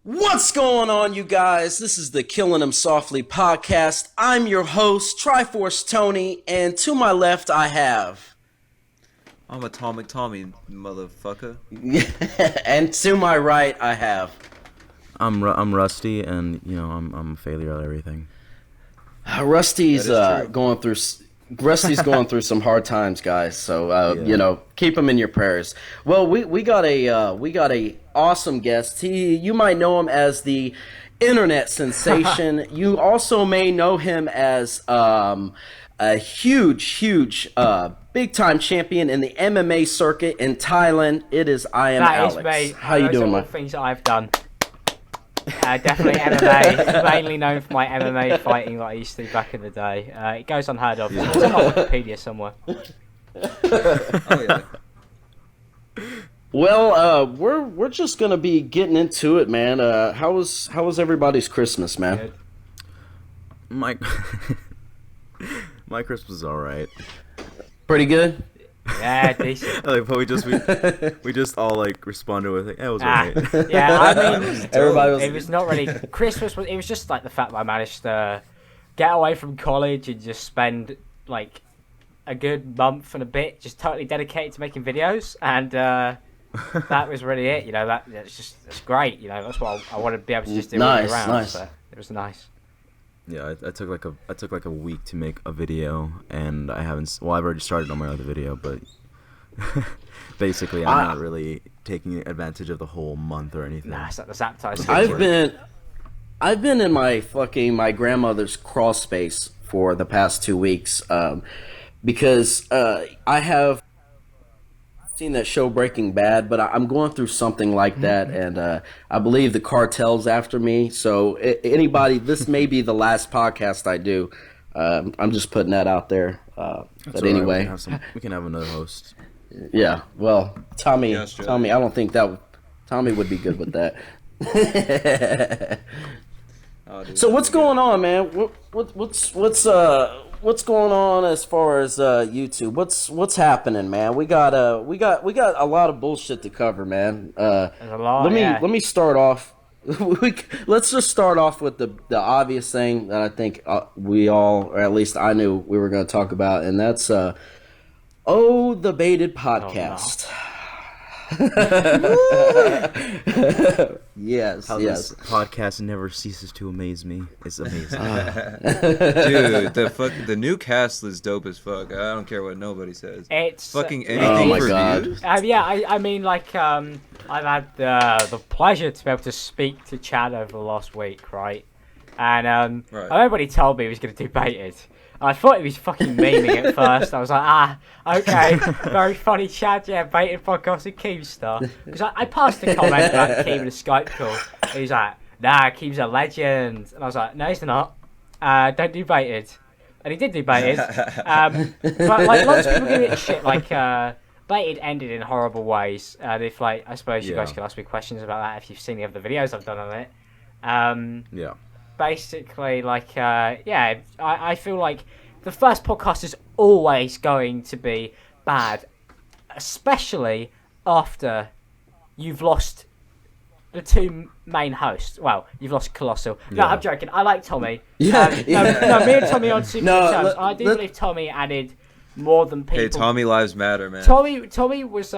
What's going on, you guys? This is the Killing 'Em Softly podcast. I'm your host, Triforce Tony, and to my left I have... I'm Atomic Tommy, motherfucker. and to my right I have... I'm Rusty, and I'm a failure at everything. Rusty's going through some hard times, guys. So keep him in your prayers. Well, we got a awesome guest. You might know him as the internet sensation. You also may know him as a huge big time champion in the MMA circuit in Thailand. It is ImAllexx. That is me. How you doing, man? Things that I've done. Definitely MMA. Mainly known for my MMA fighting that I used to do back in the day. It goes unheard of. It's on my Wikipedia somewhere. Oh yeah. Well, we're just gonna be getting into it, man. How was everybody's Christmas, man? Good. My Christmas was all right. Pretty good. Yeah, decent. But we just all responded with it was alright. Yeah, I mean, Everybody it was not really Christmas. It was just like the fact that I managed to get away from college and just spend a good month and a bit just totally dedicated to making videos, and that was really it. That's great. That's what I want to be able to just do all year round. Nice. So it was nice. Yeah, I took like a week to make a video, and I've already started on my other video, but basically I'm not really taking advantage of the whole month or anything. Nah, it's like the Zaptize. I've been in my grandmother's crawl space for the past 2 weeks, because I have seen that show Breaking Bad, but I'm going through something like that, and I believe the cartel's after me. So anybody, this may be the last podcast I do. I'm just putting that out there. But anyway, we can have another host. Yeah. Well, Tommy, Yeah, sure. I don't think Tommy would be good with that. So what's going on, man? What's going on as far as YouTube? What's happening, man? We got a lot of bullshit to cover, man. There's a lot. Let me start off. Let's just start off with the obvious thing that I think we all, or at least I knew we were going to talk about, and that's the Baited podcast. Yes. This podcast never ceases to amaze me. It's amazing. Dude, the new cast is dope as fuck. I don't care what nobody says. It's fucking Oh anything my for God. views. I mean, I've had the pleasure to be able to speak to Chad over the last week, right? And Right. everybody told me he was going to do Baited. I thought he was fucking memeing at first. I was like, okay, very funny, Chad. Yeah, Baited podcast with Keemstar. Because I passed a comment about Keem in a Skype call. He's like, nah, Keem's a legend. And I was like, no, he's not. Don't do Baited. And he did do Baited. But lots of people give it shit. Baited ended in horrible ways. And if I suppose you guys can ask me questions about that if you've seen the other videos I've done on it. Yeah. Basically, I feel like the first podcast is always going to be bad, especially after you've lost the two main hosts. Well, you've lost Colossal. No, I'm joking. I like Tommy. Yeah. No, me and Tommy on super No, good terms. let- I do let- believe Tommy added more than people. Hey, Tommy lives matter, man. Tommy was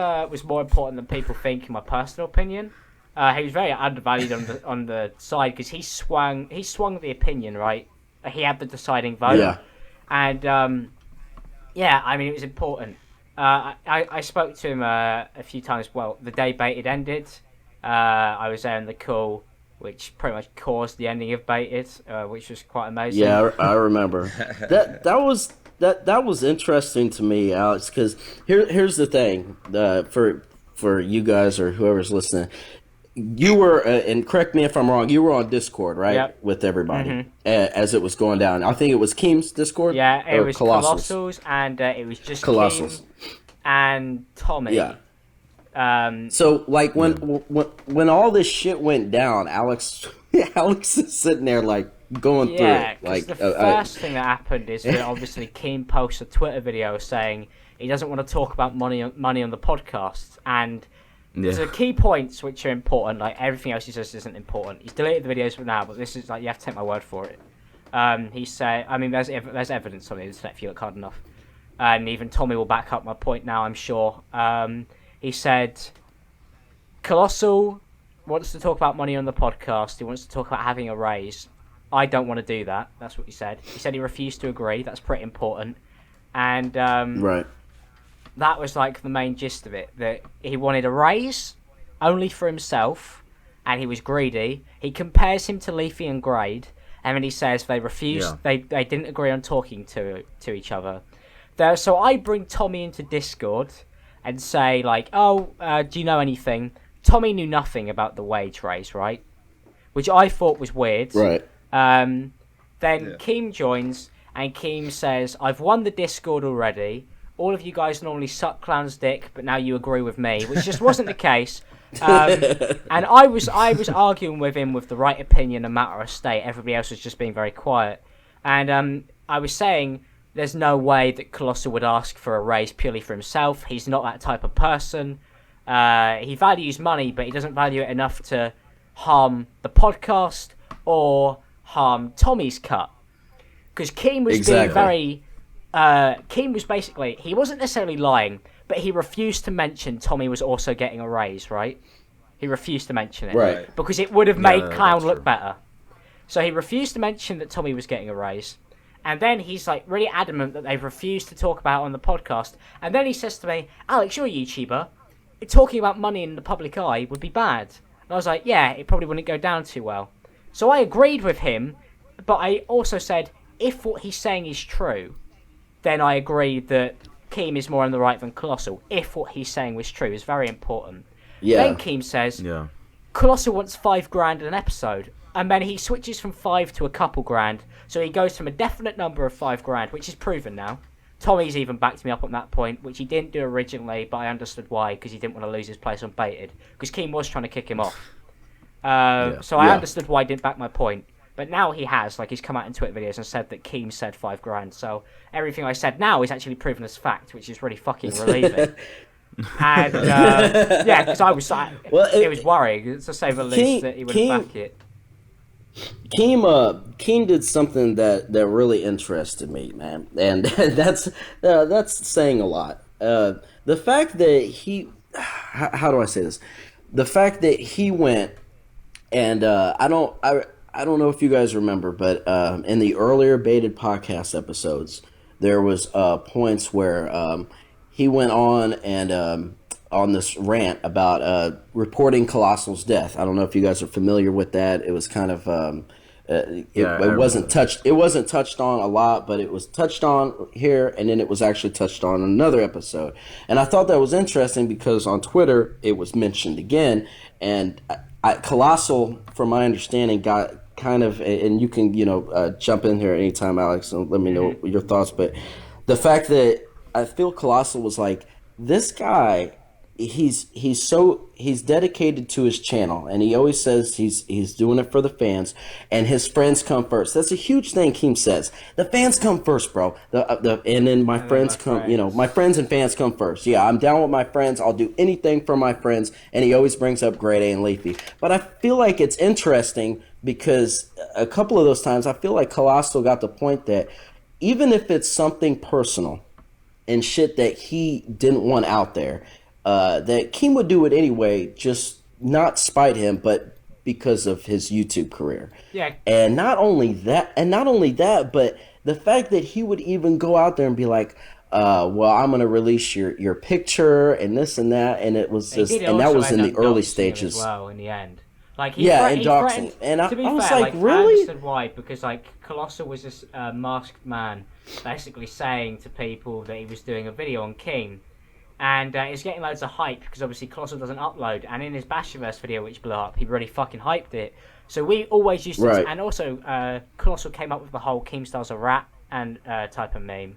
more important than people think, in my personal opinion. He was very undervalued on the side because he swung the opinion, right. He had the deciding vote. Yeah. And I mean, it was important. I spoke to him a few times. Well, the day Baited ended, I was there in the call, which pretty much caused the ending of Baited, which was quite amazing. Yeah, I remember. That was interesting to me, Alex, because here's the thing, for you guys or whoever's listening. You were, and correct me if I'm wrong, you were on Discord, right? Yep. With everybody as it was going down. I think it was Keem's Discord. Yeah, it or was Colossal's? Colossals, and it was just Colossals. Keem and Tommy. Yeah. So when all this shit went down, Alex is sitting there going through Yeah, it. because the first thing that happened is that obviously Keem posted a Twitter video saying he doesn't want to talk about money on the podcast, and There's a key points which are important. Like everything else he says isn't important. He's deleted the videos for now, but this is like you have to take my word for it. He said, I mean, there's evidence on the internet if you look hard enough, and even Tommy will back up my point now, I'm sure. He said, Colossal wants to talk about money on the podcast. He wants to talk about having a raise. I don't want to do that. That's what he said. He said he refused to agree. That's pretty important. And right. That was like the main gist of it. That he wanted a raise only for himself, and he was greedy. He compares him to Leafy and Grade, and then he says they refused. Yeah. They didn't agree on talking to each other. So I bring Tommy into Discord and say like, "Oh, do you know anything?" Tommy knew nothing about the wage raise, right? Which I thought was weird. Right. Then Keem joins, and Keem says, "I've won the Discord already. All of you guys normally suck Clown's dick, but now you agree with me," which just wasn't the case. And I was arguing with him with the right opinion, no matter of state. Everybody else was just being very quiet. And I was saying there's no way that Colossal would ask for a raise purely for himself. He's not that type of person. He values money, but he doesn't value it enough to harm the podcast or harm Tommy's cut. Because Keem was being very... Keem was basically, he wasn't necessarily lying, but he refused to mention Tommy was also getting a raise, right? He refused to mention it. Right. Because it would have made Clown look better. So he refused to mention that Tommy was getting a raise. And then he's like really adamant that they've refused to talk about it on the podcast. And then he says to me, "Alex, you're a YouTuber. Talking about money in the public eye would be bad." And I was like, yeah, it probably wouldn't go down too well. So I agreed with him, but I also said, if what he's saying is true, then I agree that Keem is more on the right than Colossal. If what he's saying was true, is very important. Yeah. Then Keem says, Colossal wants $5,000 an episode. And then he switches from 5 to a couple grand. So he goes from a definite number of $5,000, which is proven now. Tommy's even backed me up on that point, which he didn't do originally, but I understood why, because he didn't want to lose his place on Baited. Because Keem was trying to kick him off. So I understood why he didn't back my point. But now he has, like he's come out in Twitter videos and said that Keem said $5,000. So everything I said now is actually proven as fact, which is really fucking relieving. And because I was, it was worrying to say the least that he wouldn't back it. Keem did something that really interested me, man, and that's saying a lot. The fact that he, how do I say this? The fact that he went and I don't know if you guys remember, but in the earlier Baited podcast episodes, there was points where he went on and on this rant about reporting Colossal's death. I don't know if you guys are familiar with that. It was kind of it wasn't touched on a lot, but it was touched on here, and then it was actually touched on in another episode. And I thought that was interesting because on Twitter it was mentioned again, and Colossal, from my understanding, got kind of, and you can jump in here anytime, Alex, and let me know your thoughts. But the fact that I feel Colossal was like, this guy, he's dedicated to his channel, and he always says he's doing it for the fans, and his friends come first. That's a huge thing. Keem says the fans come first, bro. And then my friends come. My friends and fans come first. Yeah, I'm down with my friends. I'll do anything for my friends. And he always brings up Grade A and Leafy. But I feel like it's interesting because a couple of those times I feel like Colossal got the point that even if it's something personal and shit that he didn't want out there, that Keem would do it anyway, just not spite him, but because of his YouTube career. Yeah. And not only that, but the fact that he would even go out there and be like, well, I'm going to release your picture and this and that, and it was just, and that was in the early stages. As well, in the end. Like and doxing. And I was fair, like, really? I understood why, because Colossal was this masked man basically saying to people that he was doing a video on Keem. And it's getting loads of hype because obviously Colossal doesn't upload. And in his Bashverse video, which blew up, he really fucking hyped it. So we always used to... Right. And also, Colossal came up with the whole Keem Style's a rat and type of meme.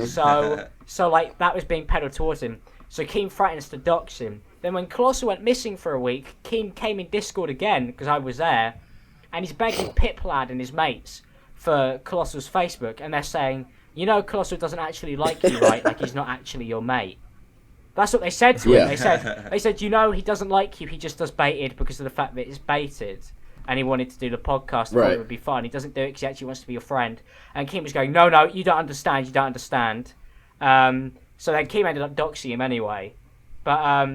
So that was being peddled towards him. So Keem threatens to dox him. Then when Colossal went missing for a week, Keem came in Discord again, because I was there, and he's begging Piplad and his mates for Colossal's Facebook, and they're saying, Colossal doesn't actually like you, right? Like, he's not actually your mate. That's what they said to him. Yeah. They said, you know, he doesn't like you. He just does baited because of the fact that it's baited. And he wanted to do the podcast. Thought it would be fun. He doesn't do it because he actually wants to be your friend. And Keem was going, no, you don't understand. You don't understand. So then Keem ended up doxing him anyway. But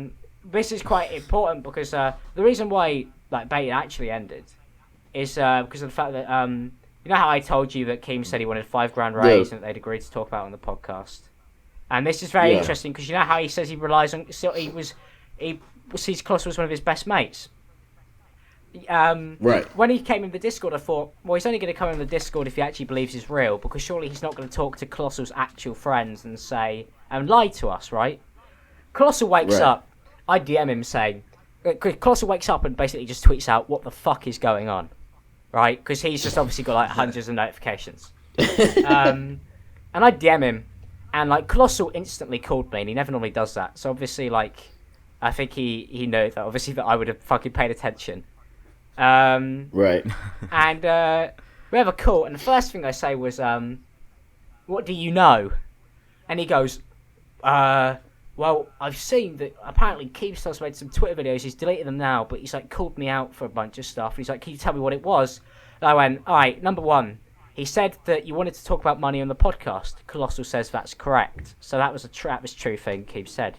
this is quite important because the reason why like baited actually ended is because of the fact that you know how I told you that Keem said he wanted $5,000 raise and that they'd agreed to talk about it on the podcast. And this is very interesting because you know how he says he relies on. So he sees Colossal as one of his best mates. When he came in the Discord, I thought, well, he's only going to come in the Discord if he actually believes he's real, because surely he's not going to talk to Colossal's actual friends and say and lie to us, right? Colossal wakes up. I DM him saying, Colossal wakes up and basically just tweets out, "What the fuck is going on?" Right? Because he's just obviously got like hundreds of notifications. And I DM him, and like Colossal instantly called me, and he never normally does that. So obviously, like, I think he knew that obviously that I would have fucking paid attention. And we have a call, and the first thing I say was, "What do you know?" And he goes, "Well, I've seen that apparently Keemstar's made some Twitter videos. He's deleted them now, but he's like called me out for a bunch of stuff. He's like, can you tell me what it was?" And I went, "All right, number one, he said that you wanted to talk about money on the podcast. Colossal says that's correct. So that was true thing Keem said."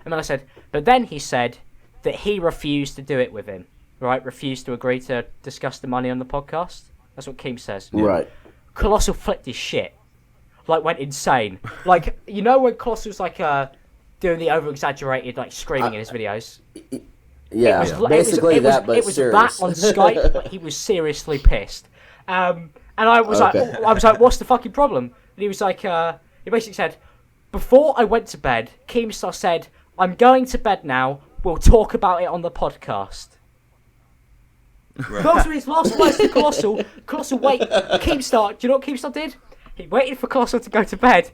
And then I said, "But then he said that he refused to do it with him. Right, refused to agree to discuss the money on the podcast." That's what Keem says. Right. Colossal flipped his shit. Like, went insane. Like, you know when Colossal's like doing the over-exaggerated, like, screaming in his videos? Yeah, basically that, but serious. It was that on Skype, but he was seriously pissed. And I was like, what's the fucking problem? And he was like, he basically said, "Before I went to bed, Keemstar said, I'm going to bed now, we'll talk about it on the podcast." Those were his last words to Colossal. Colossal, wait, Keemstar, do you know what Keemstar did? He waited for Colossal to go to bed,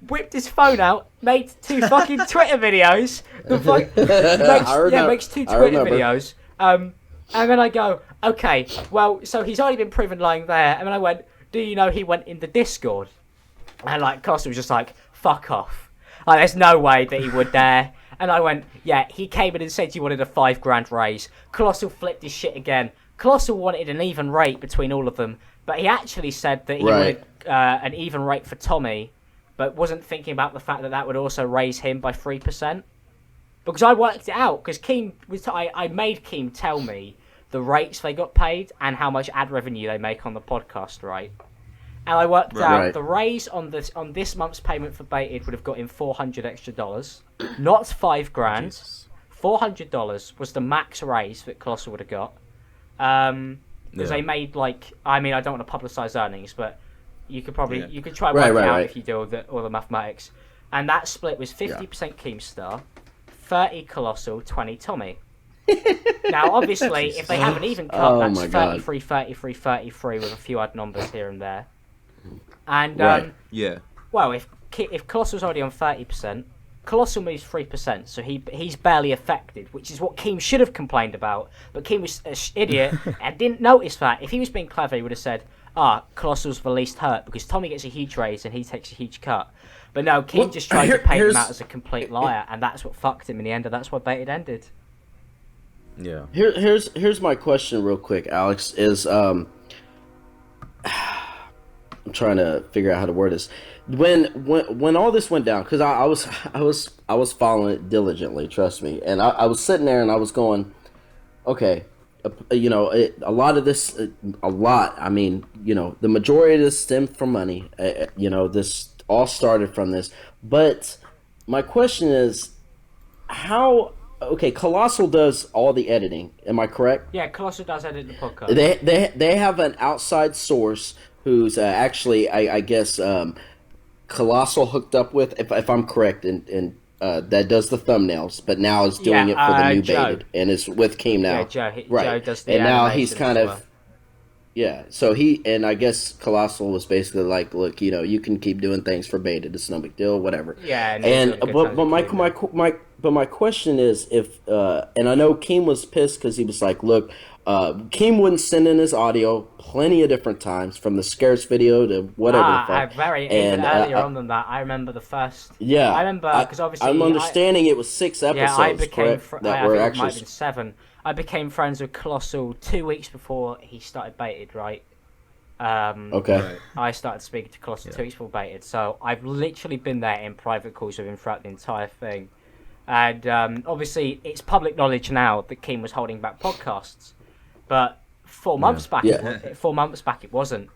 whipped his phone out, made 2 fucking Twitter videos. Makes 2 Twitter videos. And then I go, okay, well, so he's already been proven lying there. And then I went, "Do you know he went in the Discord?" And like Colossal was just like, "Fuck off. Like, there's no way that he would dare." And I went, "Yeah, he came in and said you wanted a $5,000 raise." Colossal flipped his shit again. Colossal wanted an even rate between all of them, but he actually said that he wanted an even rate for Tommy, but wasn't thinking about the fact that that would also raise him by 3%. Because I worked it out, because I made Keem tell me the rates they got paid and how much ad revenue they make on the podcast, right? And I worked out the raise on this month's payment for Baited would have got him $400 extra, not $5,000. $400 was the max raise that Colossal would have got. Because they made like, I mean, I don't want to publicize earnings, but you could probably you could try and work it out if you do all the mathematics. And that split was 50% Keemstar, 30 Colossal, 20 Tommy. Now, obviously, if they have an even cut, that's 33, 33, 33 with a few odd numbers here and there. And well, if Colossal's already on 30%, Colossal moves 3%, so he's barely affected, which is what Keem should have complained about. But Keem was an idiot and didn't notice that. If he was being clever, he would have said, Colossal's the least hurt because Tommy gets a huge raise and he takes a huge cut. But no, Keem just tried to paint him out as a complete liar, and that's what fucked him in the end, and that's why Baited ended. Yeah. Here's my question, real quick, Alex. Is I'm trying to figure out how to word this. When all this went down, because I was following it diligently, trust me, and I was sitting there and I was going, okay, a lot of this, I mean, the majority of this stemmed from money. This all started from this, but my question is, how? Okay, Colossal does all the editing. Am I correct? Yeah, Colossal does edit the podcast. They have an outside source who's actually, I guess, Colossal hooked up with, if I'm correct, and that does the thumbnails, but now is doing it for the new Joe. Baited, and is with Keem now. Yeah, Joe. Right. Joe does the and now he's kind of. well. Yeah, so and I guess Colossal was basically like, look, you can keep doing things for Beta. It's no big deal, whatever. Yeah, and And but my question is if and I know Keem was pissed because he was like, look, Keem wouldn't send in his audio plenty of different times from the Scarce video to whatever the fuck. Even earlier on than that. I remember the first. Yeah, I remember because obviously I'm understanding it was 6 episodes. Yeah, I became. That I were think actually it might have been 7. I became friends with Colossal 2 weeks before he started Baited, right? okay. Right. I started speaking to Colossal 2 weeks before Baited, so I've literally been there in private calls with him throughout the entire thing. And obviously, it's public knowledge now that Keem was holding back podcasts, but 4 months back, 4 months back, it wasn't.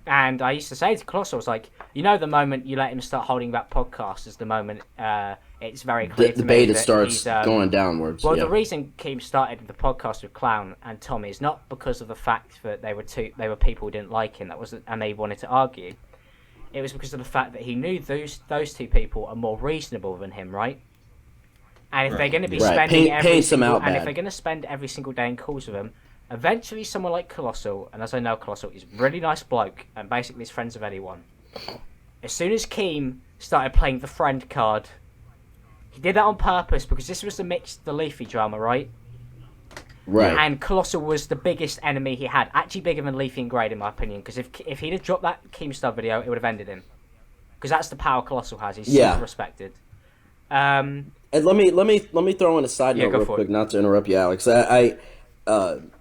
And I used to say to Colossal, I was like, the moment you let him start holding back podcasts is the moment it's very clear to the me beta that starts he's, going downwards. Well, yeah. the reason Keem started the podcast with Clown and Tommy is not because of the fact that they were people who didn't like him, and they wanted to argue. It was because of the fact that he knew those 2 people are more reasonable than him, right? And if they're going to be spending if they're going to spend every single day in calls with him, eventually someone like Colossal, and as I know, Colossal is a really nice bloke and basically is friends with anyone. As soon as Keem started playing the friend card, he did that on purpose because this was the Leafy drama, right? Right. And Colossal was the biggest enemy he had, actually bigger than Leafy and Grade in my opinion. Because if he'd have dropped that Keemstar video, it would have ended him. Because that's the power Colossal has. He's super respected. And let me throw in a side note real quick, not to interrupt you, Alex.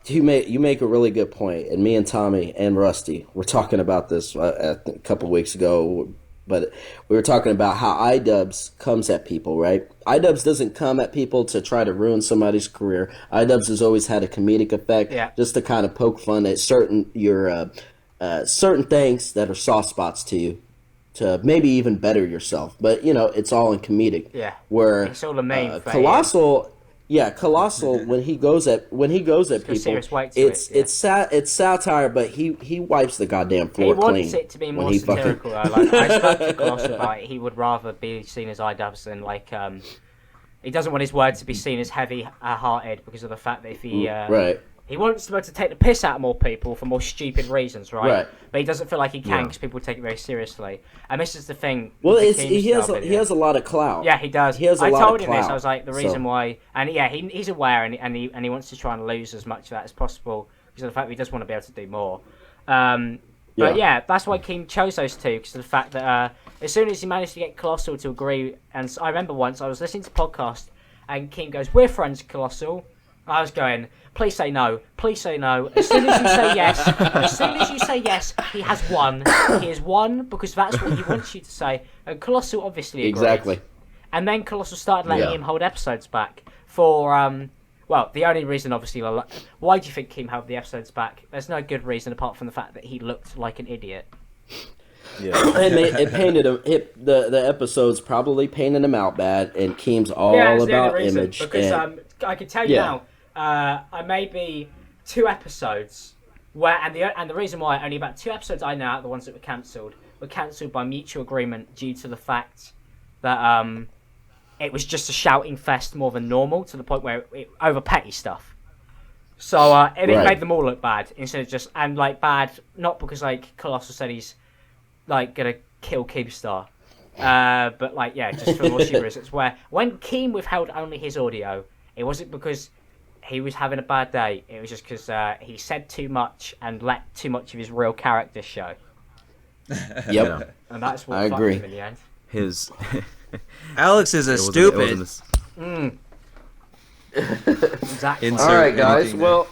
You make a really good point, and me and Tommy and Rusty were talking about this a couple weeks ago. But we were talking about how iDubbbz comes at people, right? iDubbbz doesn't come at people to try to ruin somebody's career. iDubbbz has always had a comedic effect, just to kind of poke fun at certain things that are soft spots to you, to maybe even better yourself. But it's all in comedic. Yeah, where it's all the main Colossal. Yeah, Colossal when he goes at people, it's satire, but he wipes the goddamn floor clean. He wants it to be more satirical. Like I spoke to Colossal about it. He would rather be seen as iDubbbz than he doesn't want his words to be seen as heavy-hearted because of the fact that if he he wants to be able to take the piss out of more people for more stupid reasons, right? But he doesn't feel like he can because people take it very seriously. And this is the thing. Well, he has a lot of clout. Yeah, he does. He has a lot of clout. I told him this. I was like, the reason why, and he's aware, and he wants to try and lose as much of that as possible because of the fact that he does want to be able to do more. But that's why Keem chose those 2 because of the fact that as soon as he managed to get Colossal to agree, and I remember once I was listening to a podcast and Keem goes, "We're friends, Colossal." I was going, please say no, please say no. As soon as you say yes, he has won. He has won because that's what he wants you to say. And Colossal obviously agreed. Exactly. And then Colossal started letting him hold episodes back for, the only reason obviously, why do you think Keem held the episodes back? There's no good reason apart from the fact that he looked like an idiot. Yeah, it painted him. The episodes probably painted him out bad, and Keem's all about image. Because I can tell you now, I maybe 2 episodes where, and the reason why only about 2 episodes I know out, the ones that were cancelled by mutual agreement due to the fact that it was just a shouting fest more than normal to the point where it over petty stuff. So it made them all look bad instead of just bad, not because Colossal said he's gonna kill Keemstar, but just for more serious. It's where when Keem withheld only his audio, it wasn't because he was having a bad day. It was just because he said too much and let too much of his real character show. Yep, and that's what I agree. Him in the end. His Alex is stupid. Exactly. All right, guys. Well,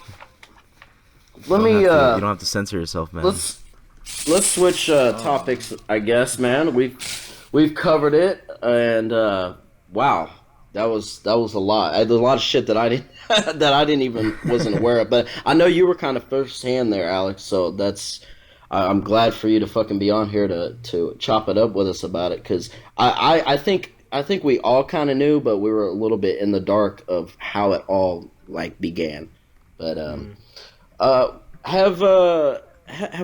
let me. You don't have to censor yourself, man. Let's switch topics, I guess, man. We've covered it, and wow, that was a lot. There's a lot of shit that I wasn't aware of. But I know you were kind of firsthand there, Alex. So I'm glad for you to fucking be on here to chop it up with us about it, because I think we all kind of knew, but we were a little bit in the dark of how it all began. But have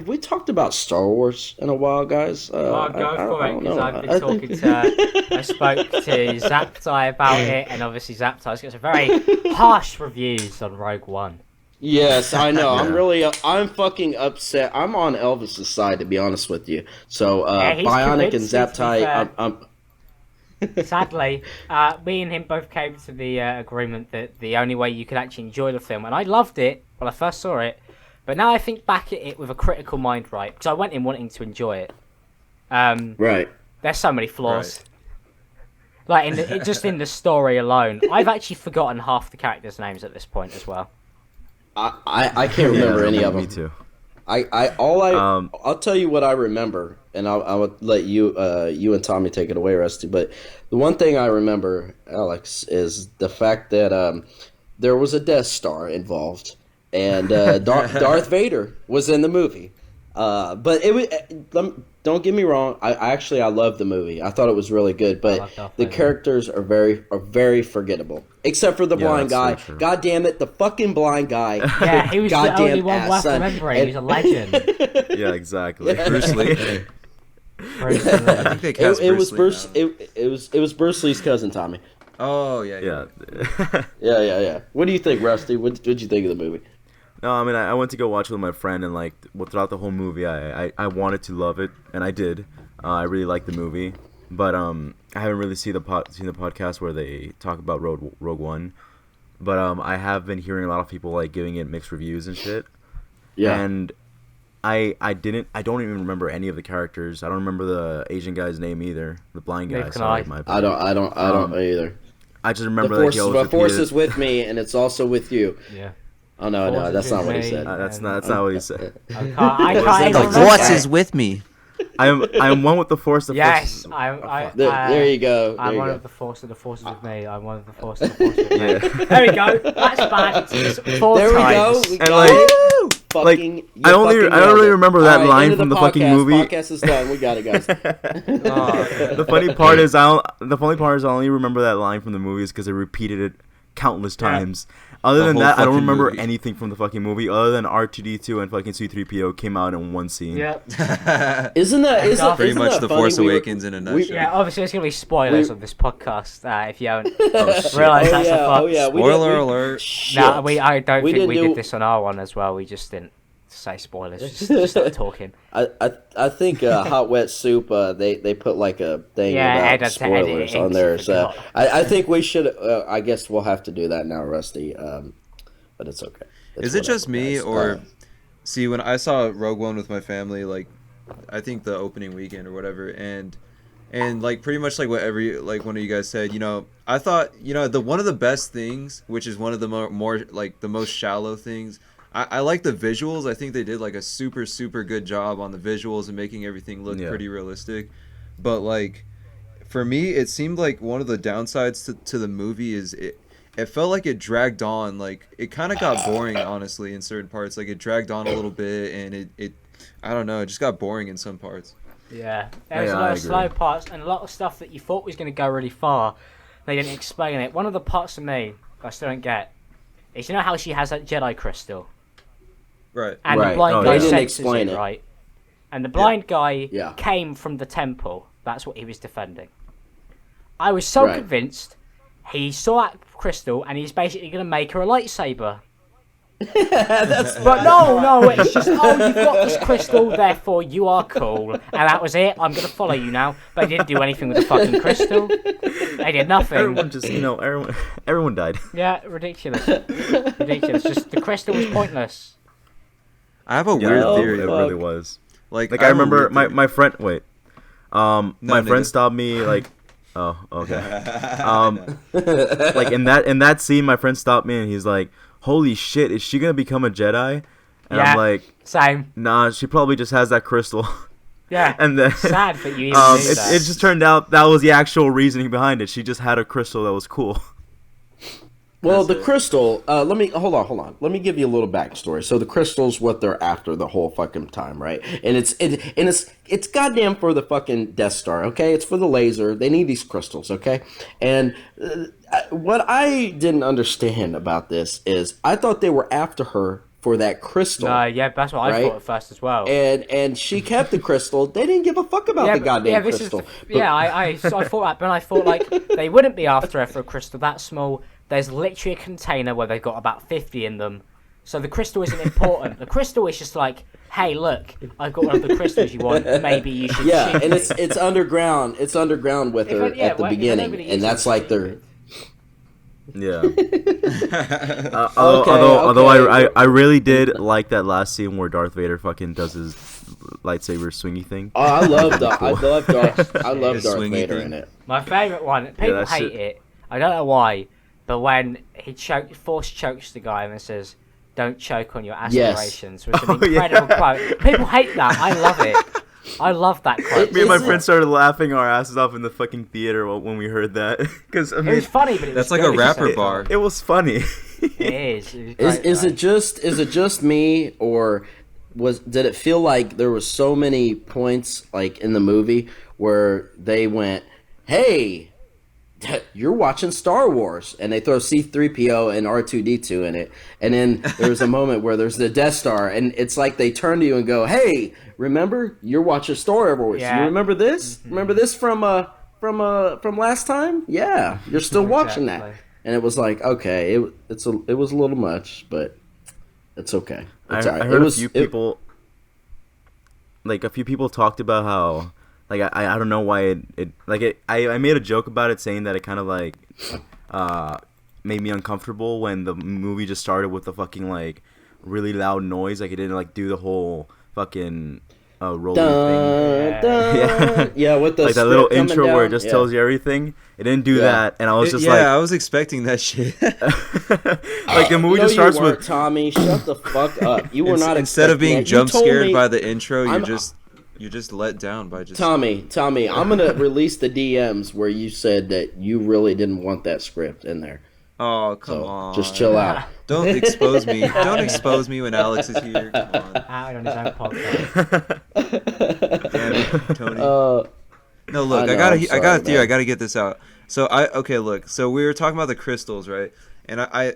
we talked about Star Wars in a while, guys? Go for it, because I've been talking to... I spoke to Zaptai about it, and obviously Zaptai's got some very harsh reviews on Rogue One. Yes, I know. Yeah. I'm fucking upset. I'm on Elvis's side, to be honest with you. So, Yeah, he's Bionic and convinced me, to be Zaptai, fair. I'm Sadly, me and him both came to the agreement that the only way you could actually enjoy the film, and I loved it when I first saw it, but now I think back at it with a critical mind, right? Because I went in wanting to enjoy it. right. There's so many flaws. Like just in the story alone, I've actually forgotten half the characters' names at this point as well. I can't remember any of them. Me too. I'll tell you what I remember, and I'll let you and Tommy take it away, Rusty. But the one thing I remember, Alex, is the fact that there was a Death Star involved, and Darth Vader was in the movie. But it was. Don't get me wrong. I love the movie. I thought it was really good, but the characters are very forgettable. Except for the blind guy. God damn it, the fucking blind guy. Yeah, he was the only one worth remembering. He was a legend. Yeah, exactly. Bruce Lee. I think they cast Bruce Lee. It was Bruce Lee's cousin, Tommy. Oh yeah. Yeah. What do you think, Rusty? What did you think of the movie? No, I mean, I went to go watch it with my friend, and like throughout the whole movie, I wanted to love it, and I did. I really liked the movie, but I haven't really seen the podcast where they talk about Rogue One, but I have been hearing a lot of people like giving it mixed reviews and shit. Yeah. And I don't even remember any of the characters. I don't remember the Asian guy's name either, the blind guy. Sorry, my bad. I don't either. I just remember the force is with me, and it's also with you. Yeah. Oh no, that's not what he said. That's not what he said. I can't The even force remember. is with me. I am one with the force. Yes, There you go. I'm one of the force, and the force is with me. I'm one of the force, and the force is with me. There we go. That's bad. It's 4 There we go. times. We And got like, it. like Fucking, I don't really remember that All right, line end of from the podcast. fucking movie. Podcast is done. We got it, guys. The funny part is I only remember that line from the movies because they repeated it countless times. Other than that, I don't remember anything from the fucking movie other than R2D2 and fucking C3PO came out in one scene. Yep. Isn't that Pretty much The funny? Force Awakens in a nutshell. Yeah, obviously there's going to be spoilers on this podcast if you haven't realised that's a fuck. Spoiler alert. No, I don't think we did did this on our one as well. We just didn't say spoilers. Just start talking. I think Hot Wet Soup, they put like a thing about spoilers on there. So I think we should, I guess we'll have to do that now, Rusty. But it's okay. Is it just me, or see, when I saw Rogue One with my family, like I think the opening weekend or whatever, and like pretty much like what one of you guys said, I thought, the one of the best things, which is one of the more like the most shallow things, I like the visuals. I think they did like a super good job on the visuals and making everything look pretty realistic. But like for me, it seemed like one of the downsides to the movie is it felt like it dragged on. Like it kind of got boring, honestly, in certain parts. Like it dragged on a little bit, and it I don't know, it just got boring in some parts. Yeah, there was a lot of slow parts and a lot of stuff that you thought was going to go really far. They didn't explain it. One of the parts of me I still don't get is, how she has that Jedi crystal, Right. and the blind guy didn't senses explain it, right? And the blind guy Yeah. came from the temple. That's what he was defending. I was so convinced he saw that crystal and he's basically going to make her a lightsaber. But no, it's just, you've got this crystal, therefore you are cool, and that was it. I'm going to follow you now. But they didn't do anything with the fucking crystal. They did nothing. Everyone just, everyone died. Yeah, ridiculous. Just the crystal was pointless. I have a weird theory. It really was. Like I remember my friend. Wait, my friend nigga. stopped me like. Oh, okay. Like in that scene, my friend stopped me and he's like, "Holy shit, is she gonna become a Jedi?" And I'm like, same. "Nah, she probably just has that crystal." Yeah. And then sad that you even knew that. It just turned out that was the actual reasoning behind it. She just had a crystal that was cool. Well, the crystal. Let me hold on. Let me give you a little backstory. So the crystal's what they're after the whole fucking time, right? And it's goddamn for the fucking Death Star, okay? It's for the laser. They need these crystals, okay? And what I didn't understand about this is I thought they were after her for that crystal. Yeah, that's what I thought at first as well. And she kept the crystal. They didn't give a fuck about the goddamn crystal. I thought that, but I thought like they wouldn't be after her for a crystal that small. There's literally a container where they've got about 50 in them. So the crystal isn't important. The crystal is just like, hey, look, I've got one of the crystals you want. Maybe you should. Yeah, shoot and it. it's underground. It's underground with her at the beginning, and that's like their. Yeah. Although I really did like that last scene where Darth Vader fucking does his lightsaber swingy thing. Oh, I love Darth Vader thing. in it. My favorite one. People hate it. I don't know why, but when he force chokes the guy and says, "Don't choke on your aspirations," which is an incredible quote. People hate that. I love it. I love that quote. Me and my friends started laughing our asses off in the fucking theater when we heard that. Because I mean, it was funny, but that's like a rapper bar. It was funny. It is. Is it just me, or did it feel like there was so many points like in the movie where they went, "Hey, you're watching Star Wars," and they throw C-3PO and R2-D2 in it, and then there's a moment where there's the Death Star, and it's like they turn to you and go, "Hey, remember you're watching Star Wars? Yeah. You remember this? Mm-hmm. Remember this from last time? Yeah, you're still watching that." And it was like, okay, it was a little much, but it's okay. It's I heard a few people talked about how. Like, I don't know why I made a joke about it saying that it kind of, like, made me uncomfortable when the movie just started with the fucking, like, really loud noise. Like, it didn't, like, do the whole fucking rolling thing. Yeah, with the like, that little intro down. where it just tells you everything. It didn't do that, and I was just like... Yeah, I was expecting that shit. Like, the movie just starts with... Tommy, shut the fuck up. You were not Instead of being jump scared by the intro, you're just let down by just... Tommy, I'm going to release the DMs where you said that you really didn't want that script in there. Oh, come on. Just chill out. Don't expose me. Don't expose me when Alex is here. Come on. Out on his own podcast. Damn it, Tony. No, look, I got a theory. I got to get this out. So, look. So, we were talking about the crystals, right? And I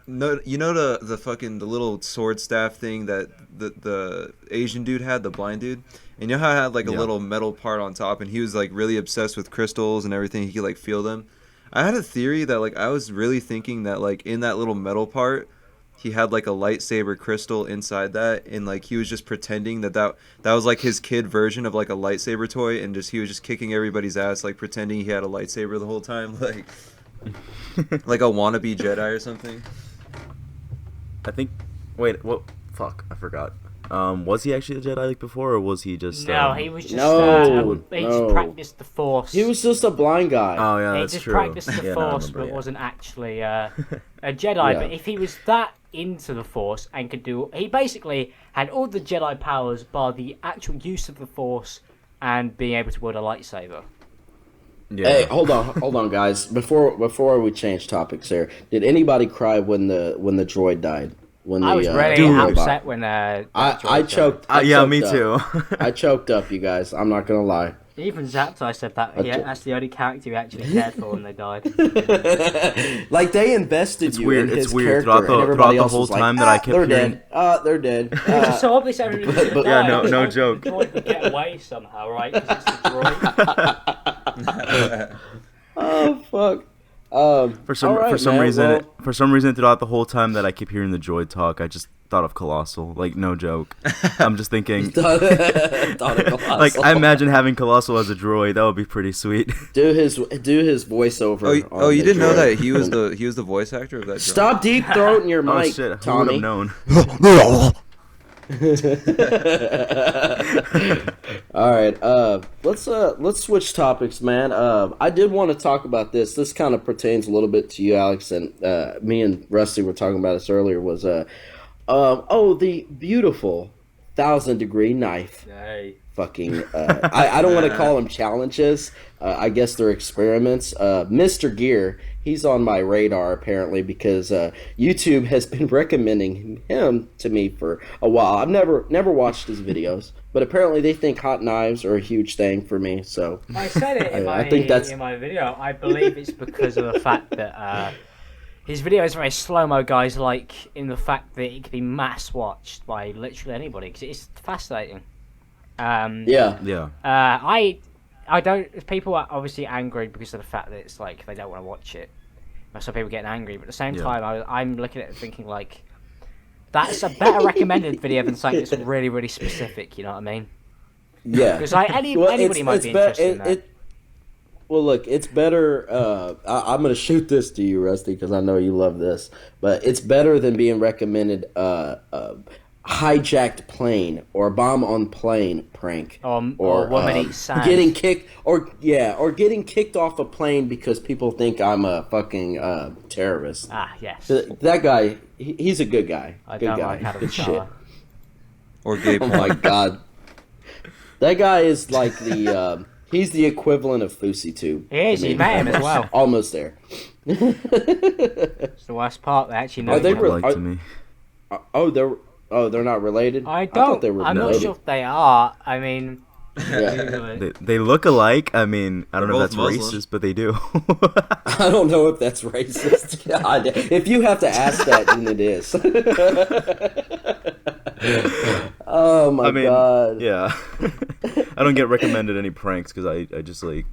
no, you know the fucking the little sword staff thing that the Asian dude had, the blind dude, and you know how it had like a little metal part on top, and he was like really obsessed with crystals and everything. He could like feel them. I had a theory that like I was really thinking that like in that little metal part, he had like a lightsaber crystal inside that, and like he was just pretending that was like his kid version of like a lightsaber toy, and he was just kicking everybody's ass, like pretending he had a lightsaber the whole time, like like a wannabe Jedi or something. I think. Wait, what? Fuck, I forgot. Was he actually a Jedi like before, or was he just? No, he was just. He just practiced the Force. He was just a blind guy. Oh yeah, that's true. He just practiced the Force, but wasn't actually a Jedi. Yeah. But if he was that into the Force and could do, he basically had all the Jedi powers by the actual use of the Force and being able to wield a lightsaber. Yeah. Hey, hold on, guys. Before we change topics here, did anybody cry when the droid died? I was really upset when I choked. Me too. I choked up, you guys. I'm not gonna lie. Even Zaptai said that. That's the only character he actually cared for when they died. Like they invested in his character, throughout everybody the else whole was time like, that I kept they're hearing. dead. They're dead. It's so obvious everybody was yeah, no joke. The droid would get away somehow, right? Because it's the droid. Oh fuck. For some reason, throughout the whole time that I keep hearing the droid talk, I just thought of Colossal. Like, no joke. I'm just thinking. thought of Colossal. Like, I imagine having Colossal as a droid. That would be pretty sweet. Do his voiceover. Oh, you didn't know that he was the voice actor of that. Stop deep throating your mic, shit. Tommy. Who would have known? All right, let's switch topics, man. I did want to talk about this. This kind of pertains a little bit to you, Alex, and me and Rusty were talking about this earlier. Was the beautiful 1,000-degree knife? Hey. Fucking, I don't want to call them challenges. I guess they're experiments. Mr. Gear, he's on my radar apparently because YouTube has been recommending him to me for a while. I've never watched his videos, but apparently they think hot knives are a huge thing for me. So I said it in my video. I believe it's because of the fact that his videos are very slow-mo, guys. Like in the fact that it can be mass watched by literally anybody because it's fascinating. I don't. People are obviously angry because of the fact that it's like they don't want to watch it. Some people getting angry, but at the same time, I'm looking at it thinking like, that's a better recommended video than something that's really, really specific. You know what I mean? Yeah. Because like anybody might be interested in that. Well, look, it's better. I'm gonna shoot this to you, Rusty, because I know you love this. But it's better than being recommended hijacked plane or bomb on plane prank, or woman eats sand. Getting kicked, or getting kicked off a plane because people think I'm a fucking terrorist. Yes. That guy, he's a good guy. I good don't guy. like Adam Good shit. Or gay Oh porn. my god. That guy is like the he's the equivalent of Fousey tube. He is. You met him as well. Almost there. It's the worst part. They actually know. Are they each other. Like to me. They're not related? I thought don't. they were I'm not related. sure if they are. I mean, Yeah. They look alike. I mean, I don't know if They're that's both Muslim. racist, but they do. I don't know if that's racist. God, if you have to ask that, then it is. Oh my god. Yeah. I don't get recommended any pranks because I just like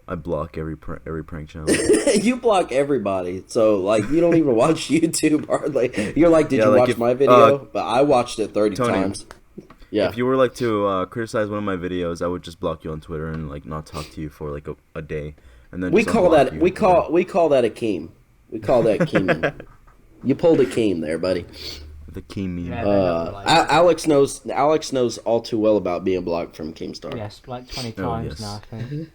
I block every prank channel. You block everybody, so like you don't even watch YouTube hardly. You're like, did Yeah, you like watch if- my video? But I watched it 30 Tony, times. Yeah. If you were like to criticize one of my videos, I would just block you on Twitter and like not talk to you for like a day, and then we just call unblock that you. we call that a keem. We call that keeming. You pulled a keem there, buddy. The key meme. Yeah. Alex knows all too well about being blocked from Keemstar. yes, like 20 Oh, times yes. now. I think.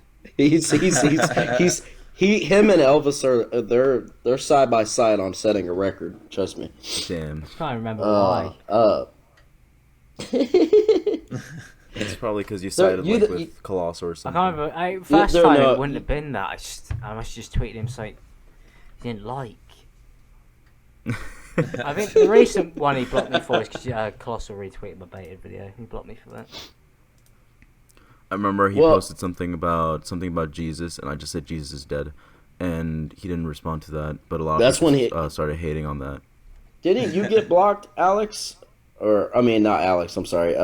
Him and Elvis are they're side by side on setting a record. Trust me. Damn. I can't remember why. It's probably because you sided you- with you- Colossal or I something. can't remember. First they're time not- it wouldn't have been that. I must just tweet him something he didn't like. I think the recent one he blocked me for is because Colossal retweeted my baited video. He blocked me for that. I remember he Well- posted something about Jesus, and I just said Jesus is dead, and he didn't respond to that. But a lot That's of people when he- started hating on that. Didn't you get blocked, Alex? Or I mean, not Alex. I'm sorry.